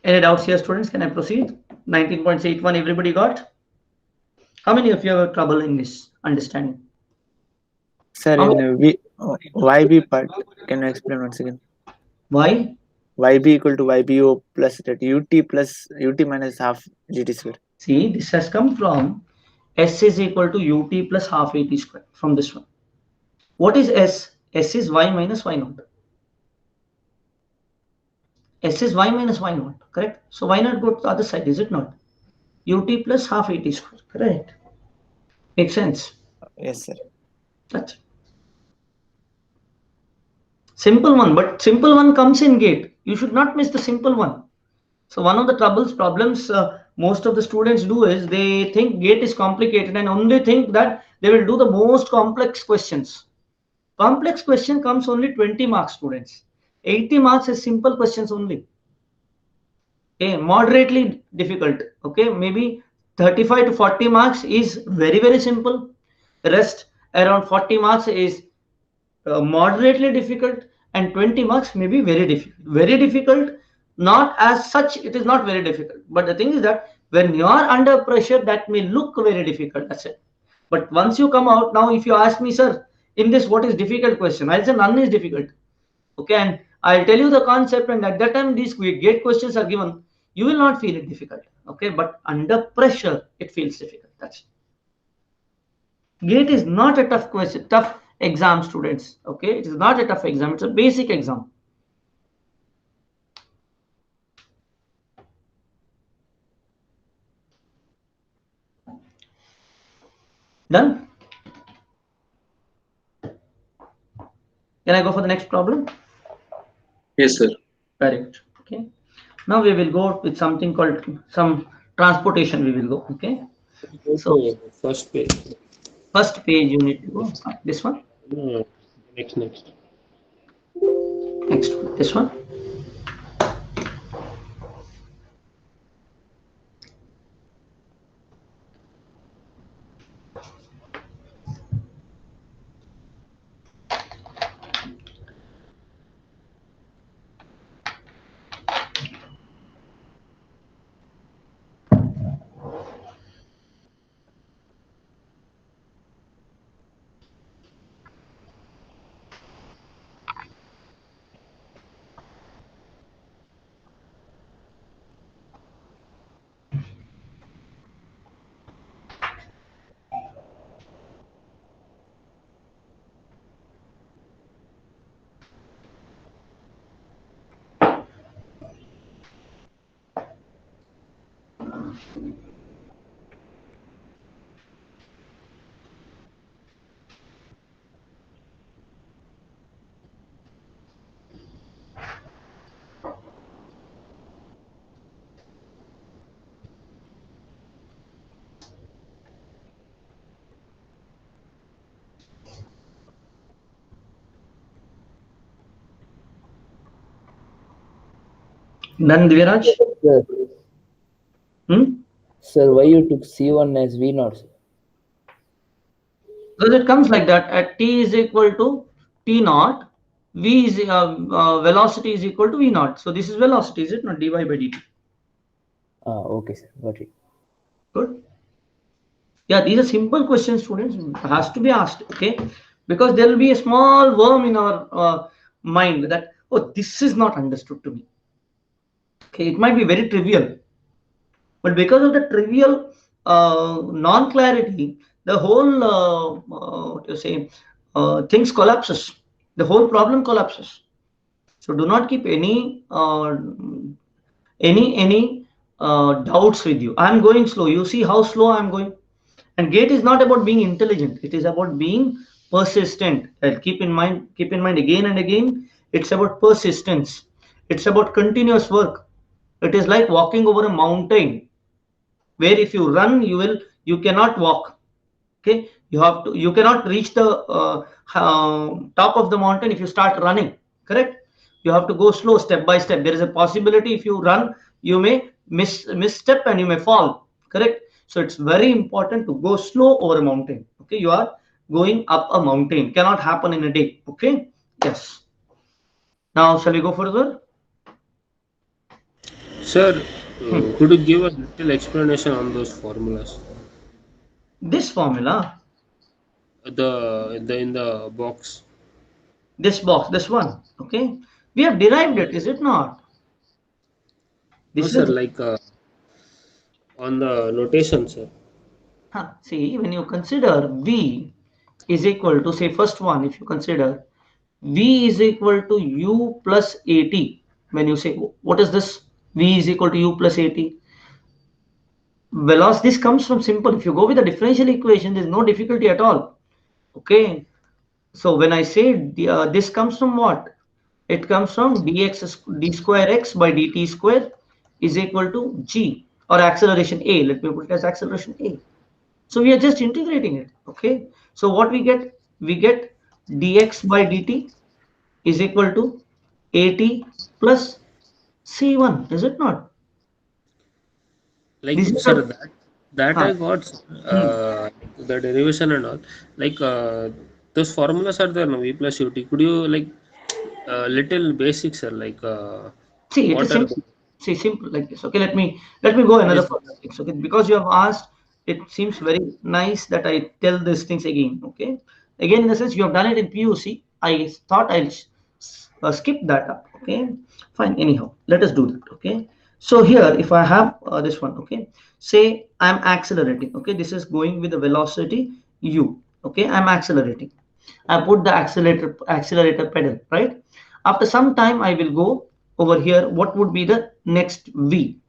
Any doubts here, students? Can I proceed? 19.81. Everybody got? How many of you have trouble in this understanding? Sir, in YB part, can you explain once again? Why? YB equal to YBO plus that UT plus UT minus half GT square. See, this has come from S is equal to UT plus half AT square from this one. What is S? S is Y minus Y naught. S is Y minus Y naught, correct? So why not go to the other side, is it not? UT plus half AT square, correct? Makes sense? Yes, sir. That's it. Simple one, but simple one comes in gate. You should not miss the simple one. So one of the problems most of the students do is they think gate is complicated and only think that they will do the most complex questions. Complex question comes only 20 marks, students. 80 marks is simple questions only. Okay, moderately difficult. Okay, maybe 35 to 40 marks is very, very simple. The rest around 40 marks is moderately difficult, and 20 marks may be very difficult. Very difficult, not as such, it is not very difficult. But the thing is that when you are under pressure, that may look very difficult. That's it. But once you come out, now if you ask me, sir, in this, what is difficult question? I'll say none is difficult. Okay, and I'll tell you the concept, and at that time these gate questions are given, you will not feel it difficult. Okay, but under pressure, it feels difficult. That's it. Gate is not a tough question, tough exam, students. Okay, it is not a tough exam, it's a basic exam. Done? Can I go for the next problem? Yes, sir. Very good. Okay. Now we will go with something called some transportation. We will go. Okay. So First page. first page you need to go. This one. No, next. Next. This one. Done, Diviraj? Sir, Hmm? sir, why you took C1 as V0? Sir? Because it comes like that. At t is equal to t naught, v is velocity is equal to v naught. So this is velocity, is it not? Dy by dt. Okay, sir, got it. Good. Yeah, these are simple questions, students. It has to be asked, okay? Because there will be a small worm in our mind that, oh, this is not understood to me. Okay, it might be very trivial, but because of the trivial non-clarity, the whole what you say things collapses. The whole problem collapses. So do not keep any doubts with you. I'm going slow. You see how slow I'm going. And gate is not about being intelligent. It is about being persistent. And keep in mind again and again, it's about persistence. It's about continuous work. It is like walking over a mountain, where if you run, you cannot walk. Okay, you cannot reach the top of the mountain if you start running. Correct? You have to go slow, step by step. There is a possibility if you run, you may misstep and you may fall. Correct? So it's very important to go slow over a mountain. Okay, you are going up a mountain. Cannot happen in a day. Okay. Yes. Now shall we go further? Sir, could you give a little explanation on those formulas? This formula, The in the box. this box, this one. Okay, we have derived it, is it not? No, This sir, is like on the notation, sir. see, when you consider v is equal to, say, first one, if you consider v is equal to u plus at, when you say, what is this? V is equal to u plus at. Velocity, this comes from simple. If you go with the differential equation, there's no difficulty at all. Okay. So when I say this comes from what? It comes from d square x by dt square is equal to g, or acceleration a. Let me put it as acceleration a. So we are just integrating it. Okay. So what we get? We get dx by dt is equal to at plus c1. Is it not? Like, This is sir, a, that I got the derivation and all. Like those formulas are there, no? V plus ut. Could you like little basics, sir. Like See, it what is are simple. the See, simple like this. Okay, let me go another yes, further things. Okay, because you have asked, it seems very nice that I tell these things again. Okay, again in the sense you have done it in PUC. I thought I'll skip that up. Okay, fine. Anyhow, let us do that. Okay, so here if I have this one. Okay, say I'm accelerating. Okay, this is going with the velocity u. Okay, I'm accelerating. I put the accelerator pedal, right? After some time, I will go over here. What would be the next V?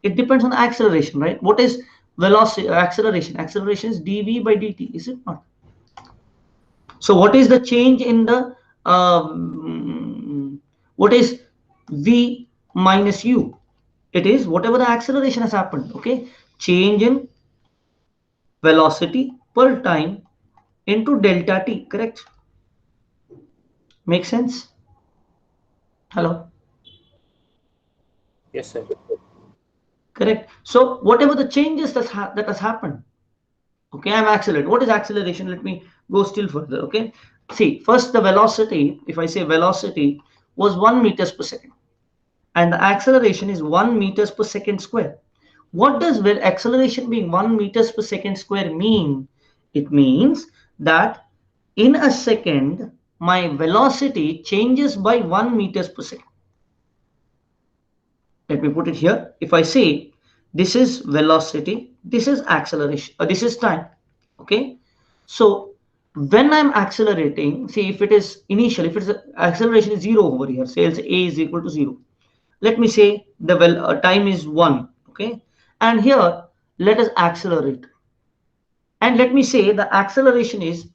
It depends on the acceleration, right? What is velocity, acceleration? Acceleration is dV by dt, is it not? So what is the change in the, what is V minus U? It is whatever the acceleration has happened, okay? Change in velocity per time into delta t, correct? Make sense? Hello? yes, sir. Correct. So whatever the changes that has happened, okay, I'm accelerating. What is acceleration? Let me go still further. Okay, see, first the velocity, if I say velocity was 1 meters per second, and the acceleration is 1 meters per second square. What does acceleration being 1 meters per second square mean? It means that in a second my velocity changes by 1 meters per second. Let me put it here. If I say this is velocity, this is acceleration, this is time. Okay, so when I'm accelerating, see, if it is initial, if it's acceleration is 0 over here, say a is equal to 0. Let me say the time is 1. Okay, and here let us accelerate, and let me say the acceleration is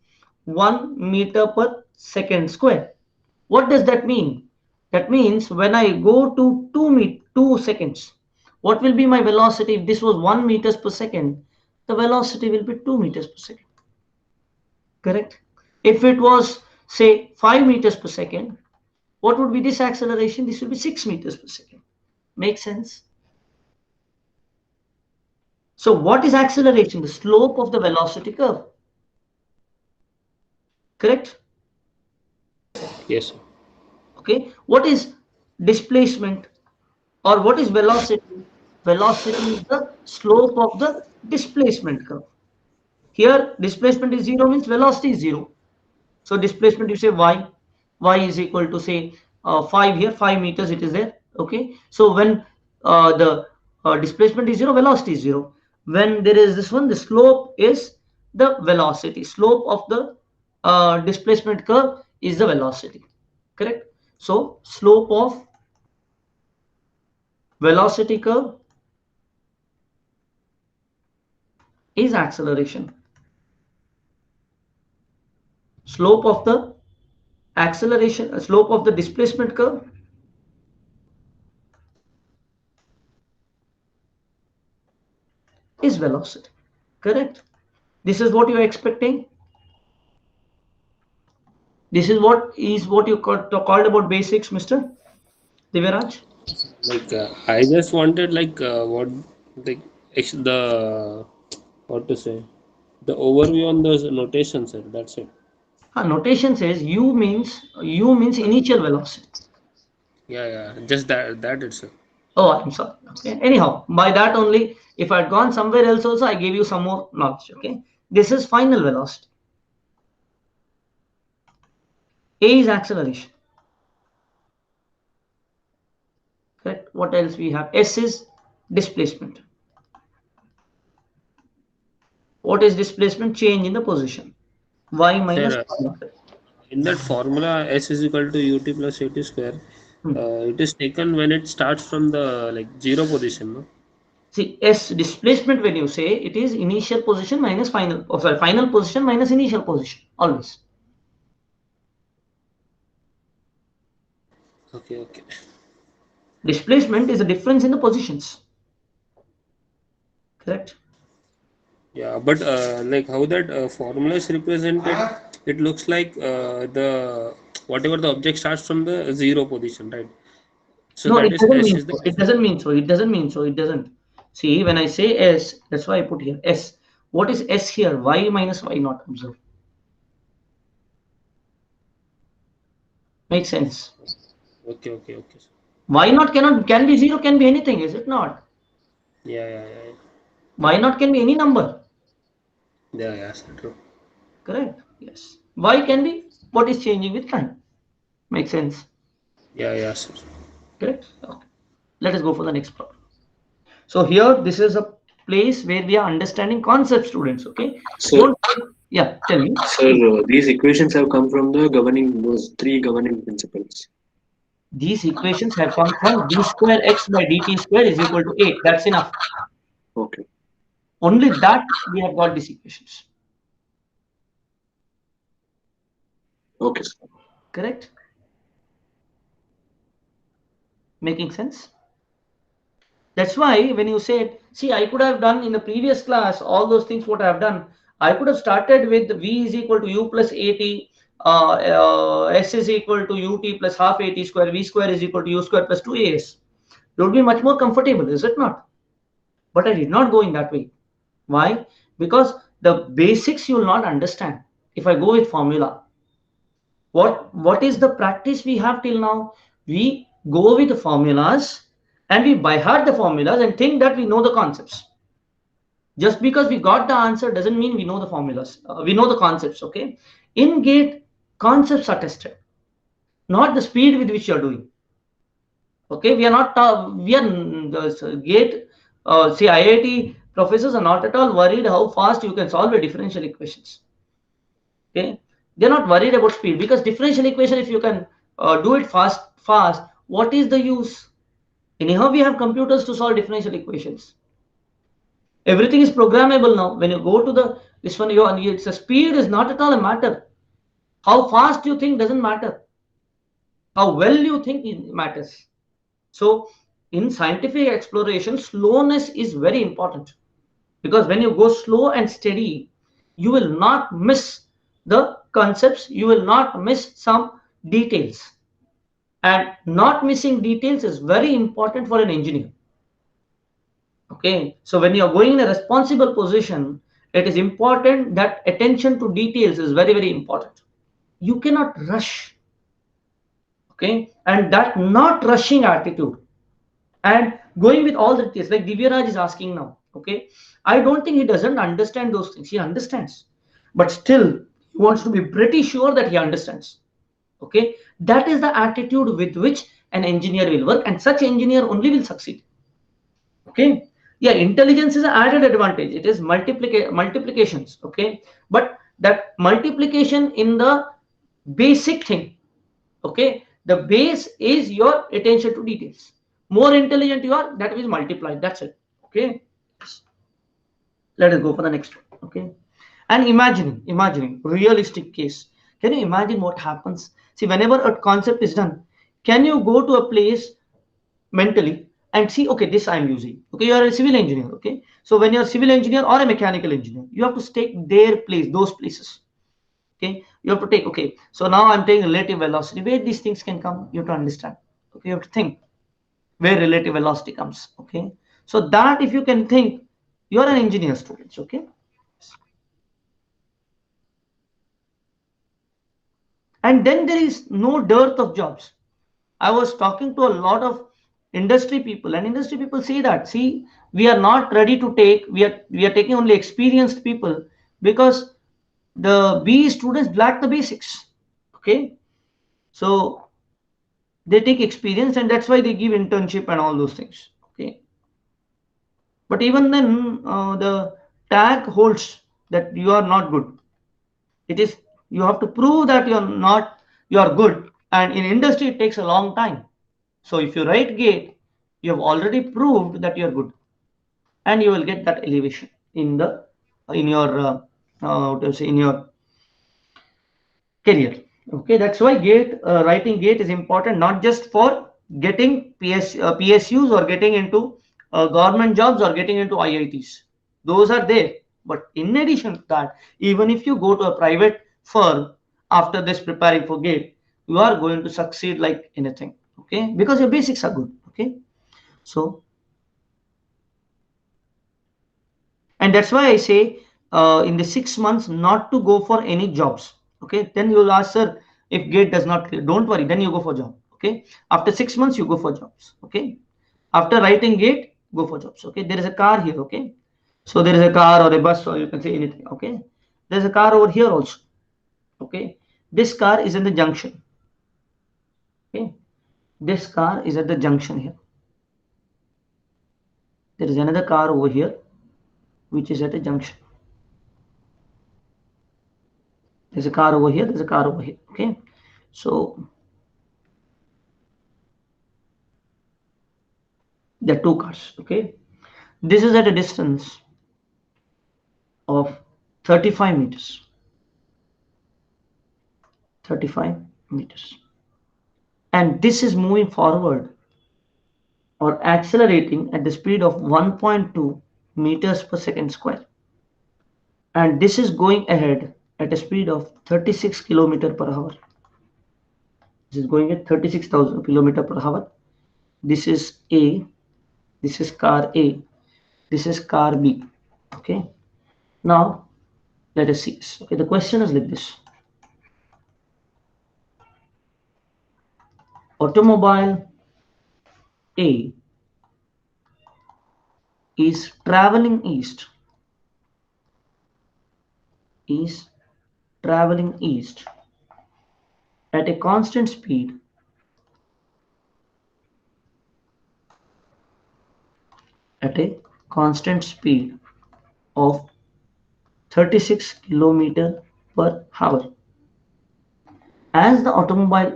1 meter per second square. What does that mean? That means when I go to 2 seconds, what will be my velocity? If this was 1 meters per second, the velocity will be 2 meters per second. Correct? If it was, say, 5 meters per second, what would be this acceleration? This will be 6 meters per second. Make sense? So what is acceleration? The slope of the velocity curve. Correct? Yes, sir. Okay. What is displacement, or what is velocity? Velocity is the slope of the displacement curve. Here displacement is 0 means velocity is 0. So displacement, you say y is equal to, say, 5 here, 5 meters it is there. Okay, so when the displacement is 0, velocity is 0. When there is this one, the slope is the velocity. Slope of the displacement curve is the velocity. Correct? So slope of velocity curve is acceleration. Slope of the acceleration, slope of the displacement curve is velocity. Correct? This is what you're expecting. This is what you called about basics, Mr. Divyaraj. Like I just wanted like what the the what to say the overview on those notations, sir. That's it. Notation says u means initial velocity. Yeah, yeah. Just that itself. Oh, I'm sorry. Okay. Anyhow, by that only, if I had gone somewhere else also, I gave you some more knowledge. Okay. This is final velocity. A is acceleration. Correct. What else we have? S is displacement. What is displacement? Change in the position. Y minus Sir, y naught. in that formula S is equal to UT plus AT square, it is taken when it starts from the like zero position, no? See, S displacement, when you say, it is initial position minus final, final position minus initial position, always. Okay, okay. Displacement is a difference in the positions. Correct? Yeah, but like how that formula is represented, it looks like the whatever the object starts from the zero position, right? So No, that it is doesn't S mean is the so. It doesn't mean so. It doesn't mean so. It doesn't. See, when I say S, that's why I put here S. What is S here? Y minus Y naught. Observe. Makes sense. Okay, okay, okay. Why not can be 0, can be anything, is it not? Yeah, yeah, yeah, yeah. Why not can be any number? Yeah, yeah, sir, true. Correct. Yes. Why can be what is changing with time. Makes sense. Yeah, yeah, sir. Correct. Okay. Let us go for the next problem. So here, this is a place where we are understanding concept, students. Okay. Sir, Don't. Yeah. Tell me. sir, these equations have come from the governing those three governing principles. These equations have come from d square x by dt square is equal to 8. That's enough. Okay. Only that we have got these equations. Okay, sir. Correct? Making sense? That's why when you said, see, I could have done in the previous class all those things what I have done. I could have started with v is equal to u plus at, s is equal to ut plus half at square, v square is equal to u square plus 2as. You would be much more comfortable, is it not? But I did not go in that way. Why? Because the basics you will not understand if I go with formula. What is the practice we have till now? We go with the formulas and we by heart the formulas and think that we know the concepts. Just because we got the answer doesn't mean we know the formulas. We know the concepts. Okay. In GATE, concepts are tested, not the speed with which you are doing. Okay. We are not. We are the GATE. See, IIT professors are not at all worried how fast you can solve a differential equations. Okay, they're not worried about speed because differential equation, if you can do it fast, what is the use? Anyhow, we have computers to solve differential equations. Everything is programmable now. When you go to the this one, it's a speed is not at all a matter. How fast you think doesn't matter. How well you think it matters. So in scientific exploration, slowness is very important because when you go slow and steady, you will not miss the concepts, you will not miss some details. And not missing details is very important for an engineer. Okay, so when you're going in a responsible position, it is important that attention to details is very, very important. You cannot rush. Okay, and that not rushing attitude and going with all the details, like Divyaraj is asking now. Okay, I don't think he doesn't understand those things. He understands, but still he wants to be pretty sure that he understands. Okay, that is the attitude with which an engineer will work, and such engineer only will succeed. Okay, yeah, intelligence is an added advantage. It is multiplications. Okay, but that multiplication in the basic thing. Okay, the base is your attention to details. More intelligent you are, that is multiplied. That's it. Okay, let us go for the next one. Okay, and imagining realistic case. Can you imagine what happens? See, whenever a concept is done, can you go to a place mentally and see, okay, this I'm using. Okay, you are a civil engineer. Okay, so when you're a civil engineer or a mechanical engineer, you have to take their place, those places. Okay, you have to take, okay, so now I'm taking relative velocity. Where these things can come, you have to understand. Okay, you have to think where relative velocity comes. Okay, so that if you can think, you're an engineer student. Okay, and then there is no dearth of jobs. I was talking to a lot of industry people, and industry people say that, see, we are not ready to take, we are taking only experienced people because the B students lack the basics. Okay, so they take experience, and that's why they give internship and all those things. Okay, but even then, the tag holds that you are not good. It is, you have to prove that you are good, and in industry it takes a long time. So if you write GATE, you have already proved that you are good, and you will get that elevation in the in your what to say, in your career. Okay, that's why GATE, writing GATE is important, not just for getting PSUs or getting into government jobs or getting into IITs. Those are there, but in addition to that, even if you go to a private firm after this preparing for GATE, you are going to succeed like anything. Okay, because your basics are good. Okay, so, and that's why I say in the 6 months not to go for any jobs. Okay, then you will ask, sir, If gate does not clear, don't worry, then you go for job. Okay, after 6 months you go for jobs. Okay, after writing gate, go for jobs. Okay, there is a car here. Okay, so there is a car or a bus, or you can say anything. Okay, there's a car over here also. Okay, this car is in the junction. Okay, this car is at the junction here. There is another car over here which is at a junction. There's a car over here, there's a car over here. Okay, so there are two cars. Okay, this is at a distance of 35 meters. 35 meters. And this is moving forward or accelerating at the speed of 1.2 meters per second square. And this is going ahead at a speed of 36 kilometer per hour. This is going at 36,000 kilometer per hour. This is A. This is car A. This is car B. Okay. Now let us see this. Okay. The question is like this. Automobile A is traveling east at a constant speed of 36 kilometer per hour. As the automobile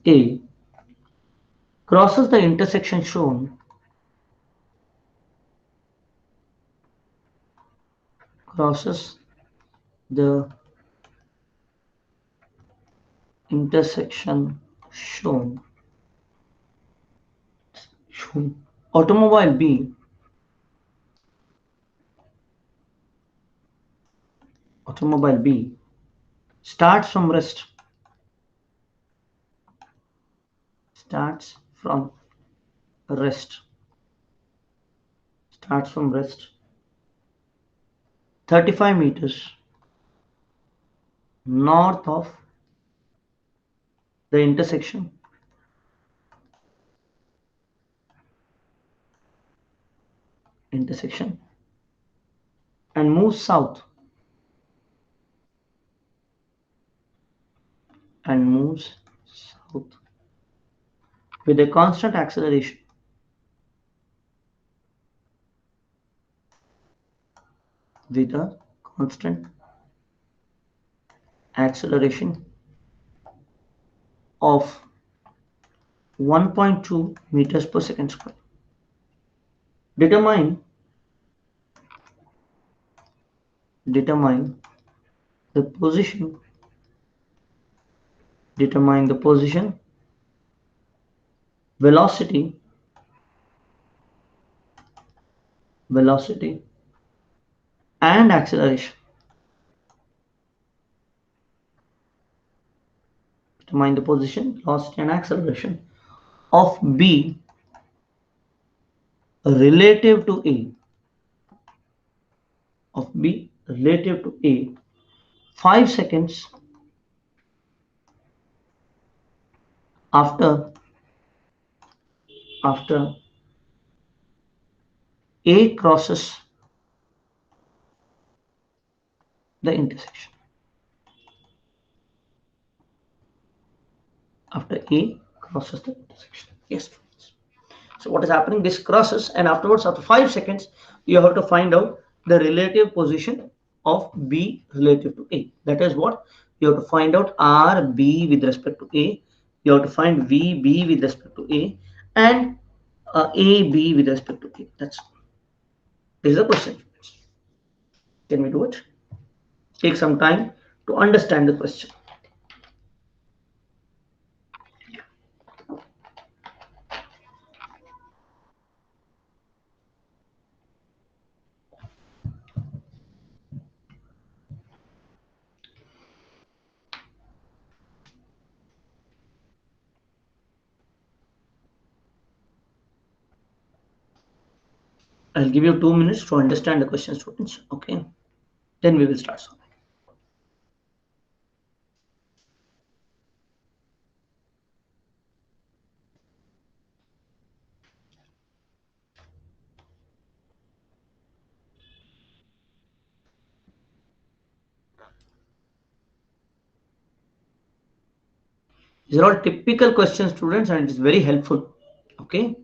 A crosses the intersection shown automobile B starts from rest 35 meters north of the intersection and moves south with a constant acceleration of 1.2 meters per second square. Determine the position velocity and acceleration. Determine the position, velocity and acceleration of B relative to A. 5 seconds after A crosses the intersection. Yes. So what is happening? This crosses, and afterwards, after 5 seconds, you have to find out the relative position of B relative to A. That is what you have to find out: RB with respect to A. You have to find VB with respect to A, and AB with respect to A. This is the question. Can we do it? Take some time to understand the question. I'll give you 2 minutes to understand the question, students. Okay, then we will start solving. These are all typical questions, students, and it is very helpful. Okay.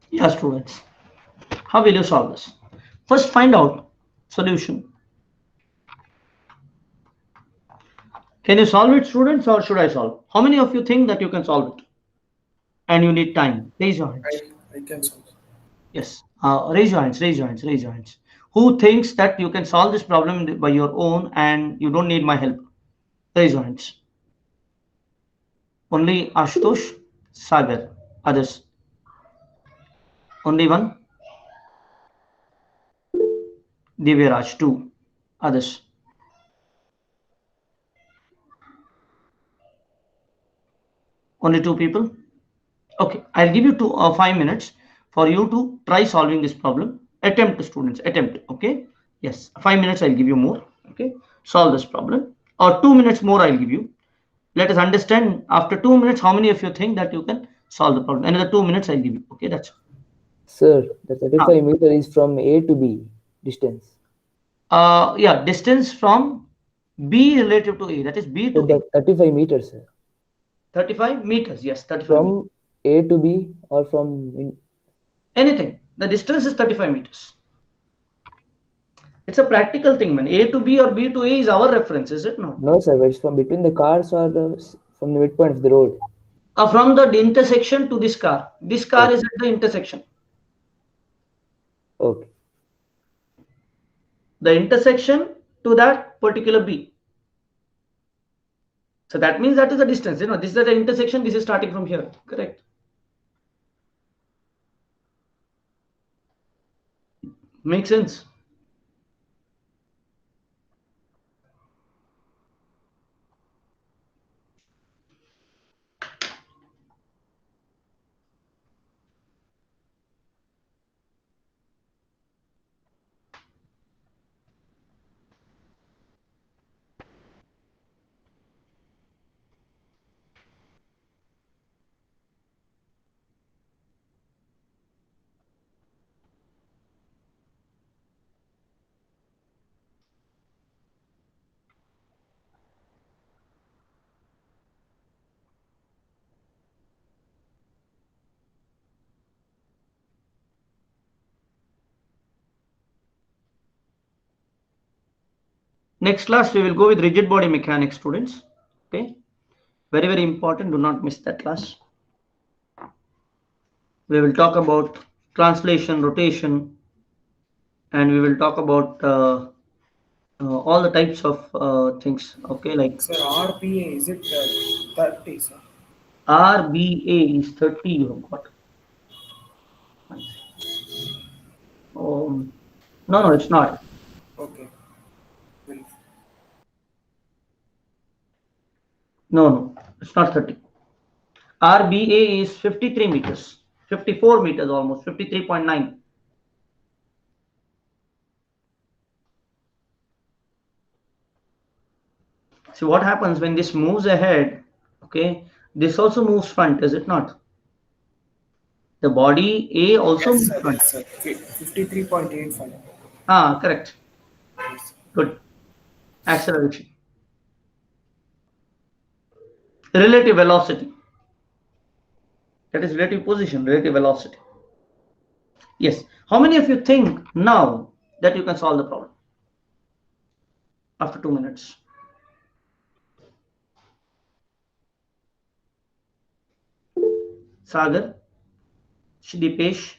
Yeah, students. How will you solve this? First, find out solution. Can you solve it, students, or should I solve? How many of you think that you can solve it? And you need time. Raise your hands. I can solve. Yes. Raise your hands. Raise your hands. Raise your hands. Who thinks that you can solve this problem by your own and you don't need my help? Raise your hands. Only Ashutosh, Sagar. Others. Only one. Divyaraj. Two. Others. Only two people. Okay. I'll give you 5 minutes for you to try solving this problem. Attempt, students. Attempt. Okay. Yes. 5 minutes. I'll give you more. Okay. Solve this problem. Or 2 minutes more. I'll give you. Let us understand after 2 minutes how many of you think that you can solve the problem. Another 2 minutes I'll give you. Okay, that's all. Sir, the 35 meter is from A to B distance. Yeah, distance from B relative to A. That is B to So A. the 35 meters, sir. 35 meters. Yes, 35 meters. From A to B or from Anything. The distance is 35 meters. It's a practical thing, man. A to B or B to A is our reference, is it not? No, sir. It's from between the cars or from the midpoint of the road. From the intersection to this car. This car is at the intersection. Okay. The intersection to that particular B. So that means that is the distance. You know, this is the intersection. This is starting from here. Correct. Makes sense. Next class, we will go with rigid body mechanics, students. Okay. Very, very important. Do not miss that class. We will talk about translation, rotation, and we will talk about all the types of things. Okay. Like, Sir, RPA, is it 30, sir. RBA is 30, you have got. No, it's not. Okay. Well, No, it's not 30. RBA is 53 meters, 54 meters almost, 53.9. See what happens when this moves ahead, okay? This also moves front, is it not? The body A also yes, moves sir. front. Yes, sir. 53.85. Correct. Yes. Good. Acceleration. Relative velocity. That is relative position, relative velocity. Yes. How many of you think now that you can solve the problem after 2 minutes? Sagar, Dipesh,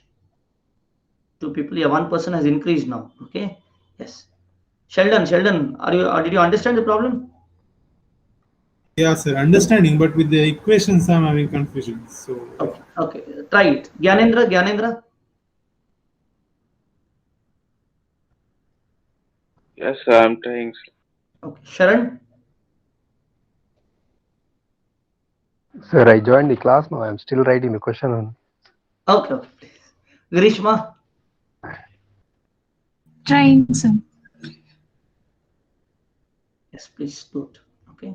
2 people. Yeah, 1 person has increased now. Okay. Yes. Sheldon, did you understand the problem? Yeah, sir, understanding, but with the equations, I'm having confusion. So, Okay. Try it. Gyanendra. Yes, sir, I'm trying. Okay. Sharan. Sir, I joined the class now. I'm still writing the question. Okay. Grishma. Trying, sir. Yes, please do it. Okay.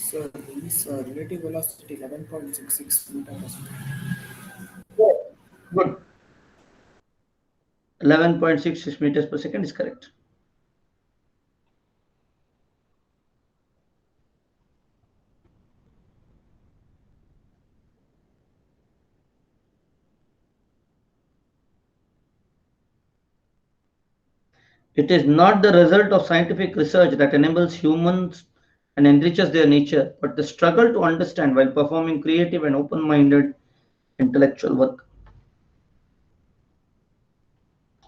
So this relative velocity 11.66 meter per second. Good. 11.66 meters per second is correct. It is not the result of scientific research that enables humans and enriches their nature, but the struggle to understand while performing creative and open-minded intellectual work.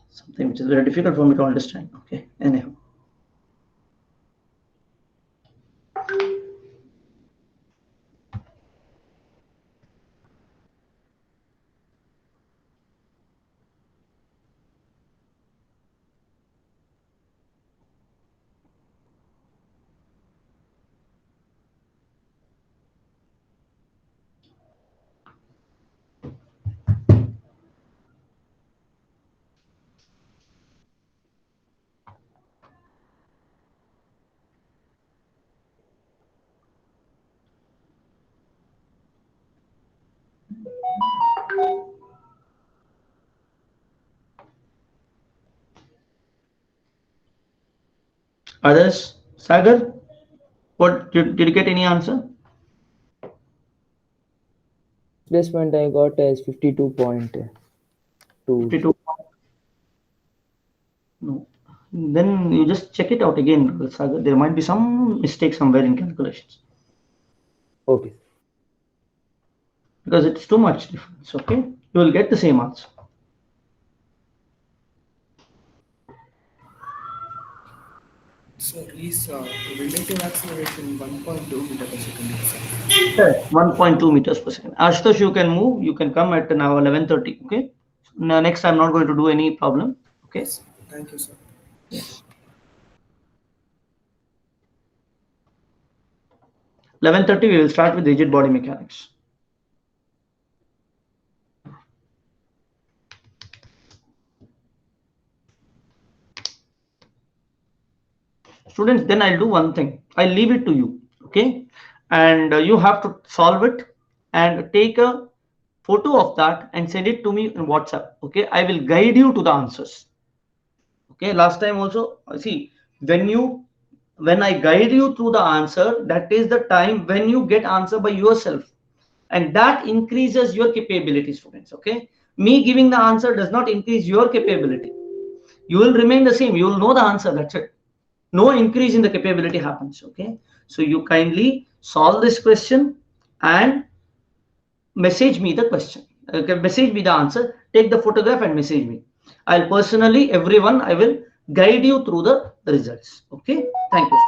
Something which is very difficult for me to understand. Okay, anyhow. Others? Sagar? What did you get any answer? Displacement I got as 52.2. 52. No. Then you just check it out again, Sagar. There might be some mistake somewhere in calculations Okay. because it's too much difference. Okay, you will get the same answer. So is relative acceleration 1.2 meter per second itself. Yes, 1.2 meters per second. Ashutosh, you can move. You can come at now 11:30. Okay. Now, next I'm not going to do any problem. Okay. Yes. Thank you, sir. Yes. 11:30 we will start with rigid body mechanics. students, then I'll do one thing. I'll leave it to you, okay? And you have to solve it and take a photo of that and send it to me in WhatsApp, okay? I will guide you to the answers, okay? Last time also, see, when I guide you through the answer, that is the time when you get answer by yourself, and that increases your capability, students, okay? Me giving the answer does not increase your capability. You will remain the same. You will know the answer. That's it. No increase in the capability happens, okay? So you kindly solve this question and message me the question. Okay, message me the answer. Take the photograph and message me. I'll personally, everyone, I will guide you through the results. Okay. Thank you.